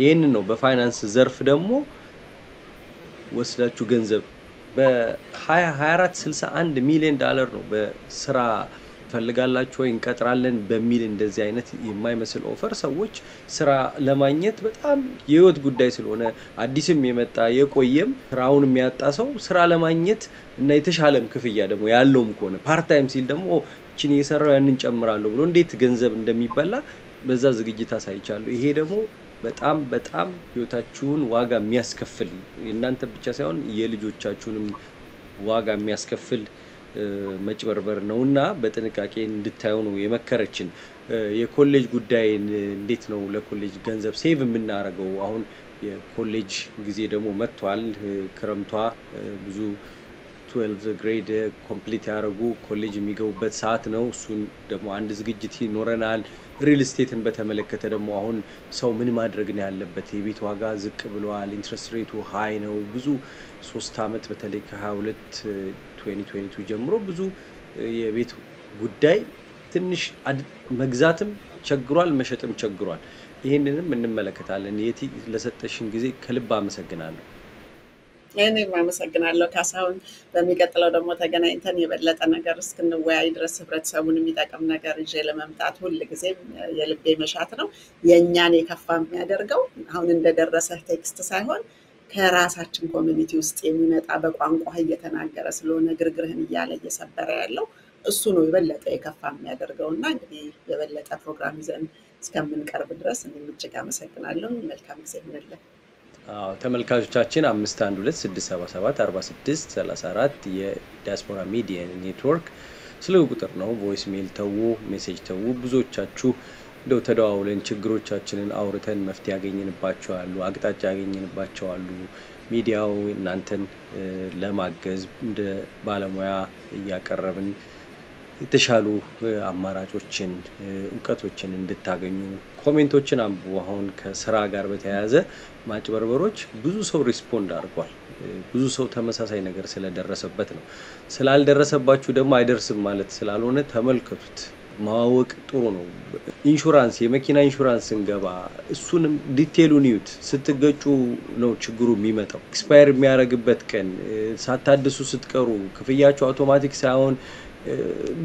ይሄን ነው በፋይናንስ ዘርፍ ደግሞ ወስዳችሁ ገንዘብ በ2024 61 ሚሊዮን ዶላር ነው በስራ ፈልጋላችሁ ወይ እንቀጥራለን በሚል እንደዚህ አይነት የማይመስል ኦፈር ሰዎች ስራ ለማግኘት በጣም የህይወት ጉዳይ ስለሆነ አዲስም የመጣ የቆየም ስራውን የሚያጣ ሰው ስራ ለማግኘት እና የተሻለም ክፍያ ደግሞ ያለውም ከሆነ ፓርት ታይም ሲል ደግሞ እቺን እየሰራው ያንን ጨምራለሁ ብሎ እንዴት ገንዘብ እንደሚበላ በዛ ዝግጅት አሳይቻለሁ። ይሄ ደግሞ በጣም ህይወታችሁን ዋጋ የሚያስከፍል እናንተ ብቻ ሳይሆን የልጆቻችሁንም ዋጋ የሚያስከፍል መጭበርበር ነውና በጥንቃቄ እንድታዩ ነው የመከረችን። የኮሌጅ ጉዳይ እንዴት ነው ለኮሌጅ ገንዘብ ሴቭ የምናደርገው? አሁን የኮሌጅ ጊዜ ደግሞ መጥቷል። ክረምቷ ብዙ 12 ግሬድ ኮምፕሊት ያደረጉ ኮሌጅ የሚገቡበት ሰዓት ነው። እሱን ደግሞ አንድ ዝግጅት ይኖረናል። ሪል ስቴትን በተመለከተ ደግሞ አሁን ሰው ምን ማድረግ ነው ያለበት? የቤት ዋጋ ዝቅ ብሏል። ኢንትረስት ሬቱ ሃይ ነው። ብዙ 3 አመት በተለይ ከ22 2022 ጀምሮ ብዙ የቤት ጉዳይ ትንሽ መግዛትም ቸግሯል፣ መሸጥም ቸግሯል። ይሄንንም እንመለከታለን። የቲ ለሰጠሽን ጊዜ ከልብ አመሰግናለሁ። እኔም አመሰግናለሁ ካሳሁን። በሚቀጥለው ደግሞ ተገናኝተን የበለጠ ነገር እስክንወያይ ድረስ ህብረተሰቡን የሚጠቅም ነገር ይዤ ለመምጣት ሁልጊዜም የልቤ መሻት ነው። የእኛን የከፋ የሚያደርገው አሁን እንደደረሰ ቴክስት ሳይሆን ከራሳችን ኮሚኒቲ ውስጥ የሚመጣ በቋንቋ እየተናገረ ስለሆነ ግርግርህን እያለ እየሰበረ ያለው እሱ ነው የበለጠ የከፋ የሚያደርገውና እንግዲህ የበለጠ ፕሮግራም ይዘን እስከምንቀርብ ድረስ እኔም እጅግ አመሰግናለሁ። መልካም ጊዜ ይሁንልን። ተመልካቾቻችን 512-677-4634 የዲያስፖራ ሚዲያ ኔትወርክ ስልክ ቁጥር ነው። ቮይስ ሜል ተው፣ ሜሴጅ ተው። ብዙዎቻችሁ እንደው ተደዋውለን ችግሮቻችንን አውርተን መፍትሄ ያገኘንባቸው አሉ፣ አቅጣጫ ያገኘንባቸው አሉ። ሚዲያው እናንተን ለማገዝ እንደ ባለሙያ እያቀረብን የተሻሉ አማራጮችን ዕውቀቶችን እንድታገኙ ኮሜንቶችን አንብቡ። አሁን ከስራ ጋር በተያያዘ ማጭበርበሮች ብዙ ሰው ሪስፖንድ አድርጓል። ብዙ ሰው ተመሳሳይ ነገር ስለደረሰበት ነው። ስላልደረሰባችሁ ደግሞ አይደርስም ማለት ስላልሆነ ተመልከቱት። ማወቅ ጥሩ ነው። ኢንሹራንስ የመኪና ኢንሹራንስ እንገባ እሱንም ዲቴሉን ይዩት። ስትገጩ ነው ችግሩ የሚመጣው። ኤክስፓየር የሚያደርግበት ቀን ሳታድሱ ስትቀሩ ክፍያችሁ አውቶማቲክ ሳይሆን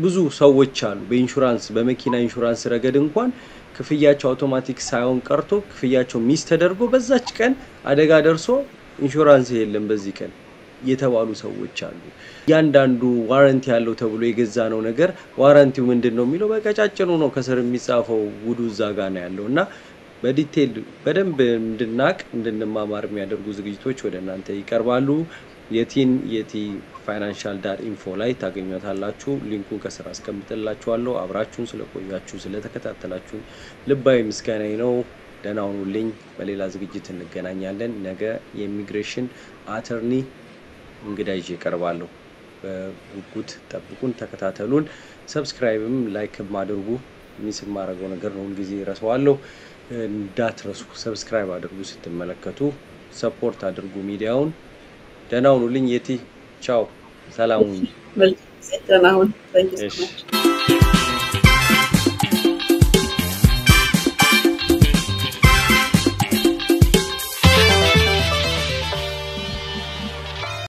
ብዙ ሰዎች አሉ በኢንሹራንስ በመኪና ኢንሹራንስ ረገድ እንኳን ክፍያቸው አውቶማቲክ ሳይሆን ቀርቶ ክፍያቸው ሚስ ተደርጎ በዛች ቀን አደጋ ደርሶ ኢንሹራንስ የለም በዚህ ቀን የተባሉ ሰዎች አሉ። ያንዳንዱ ዋረንቲ ያለው ተብሎ የገዛነው ነገር ዋረንቲው ምንድነው የሚለው በቀጫጭኑ ነው ከስር የሚጻፈው ውዱ እዛ ጋር ነው ያለውና በዲቴል በደንብ እንድንማማር የሚያደርጉ ዝግጅቶች ወደ እናንተ ይቀርባሉ። የቲ financial.info ላይ ታገኙታላችሁ። ሊንኩን ከስራ አስቀምጥላችኋለሁ። አብራችሁን ስለቆያችሁ ስለተከታተላችሁ ልባዊ ምስጋናዬ ነው። ደህና ሁኑልኝ። በሌላ ዝግጅት እንገናኛለን። ነገ የኢሚግሬሽን አተርኒ እንግዳ ይዤ እቀርባለሁ። በጉጉት ጠብቁን፣ ተከታተሉን። ሰብስክራይብም ላይክም አድርጉ። ሚስ ማድረገው ነገር ነው ሁሉ ጊዜ ረሳዋለሁ። እንዳትረሱ ሰብስክራይብ አድርጉ። ስትመለከቱ ሰፖርት አድርጉ ሚዲያውን። ደህና ሁኑልኝ። የቲ ቻው፣ ሰላም ሁኑ። መልካም ጊዜ። ደህና ሁኑ። Thank you so much.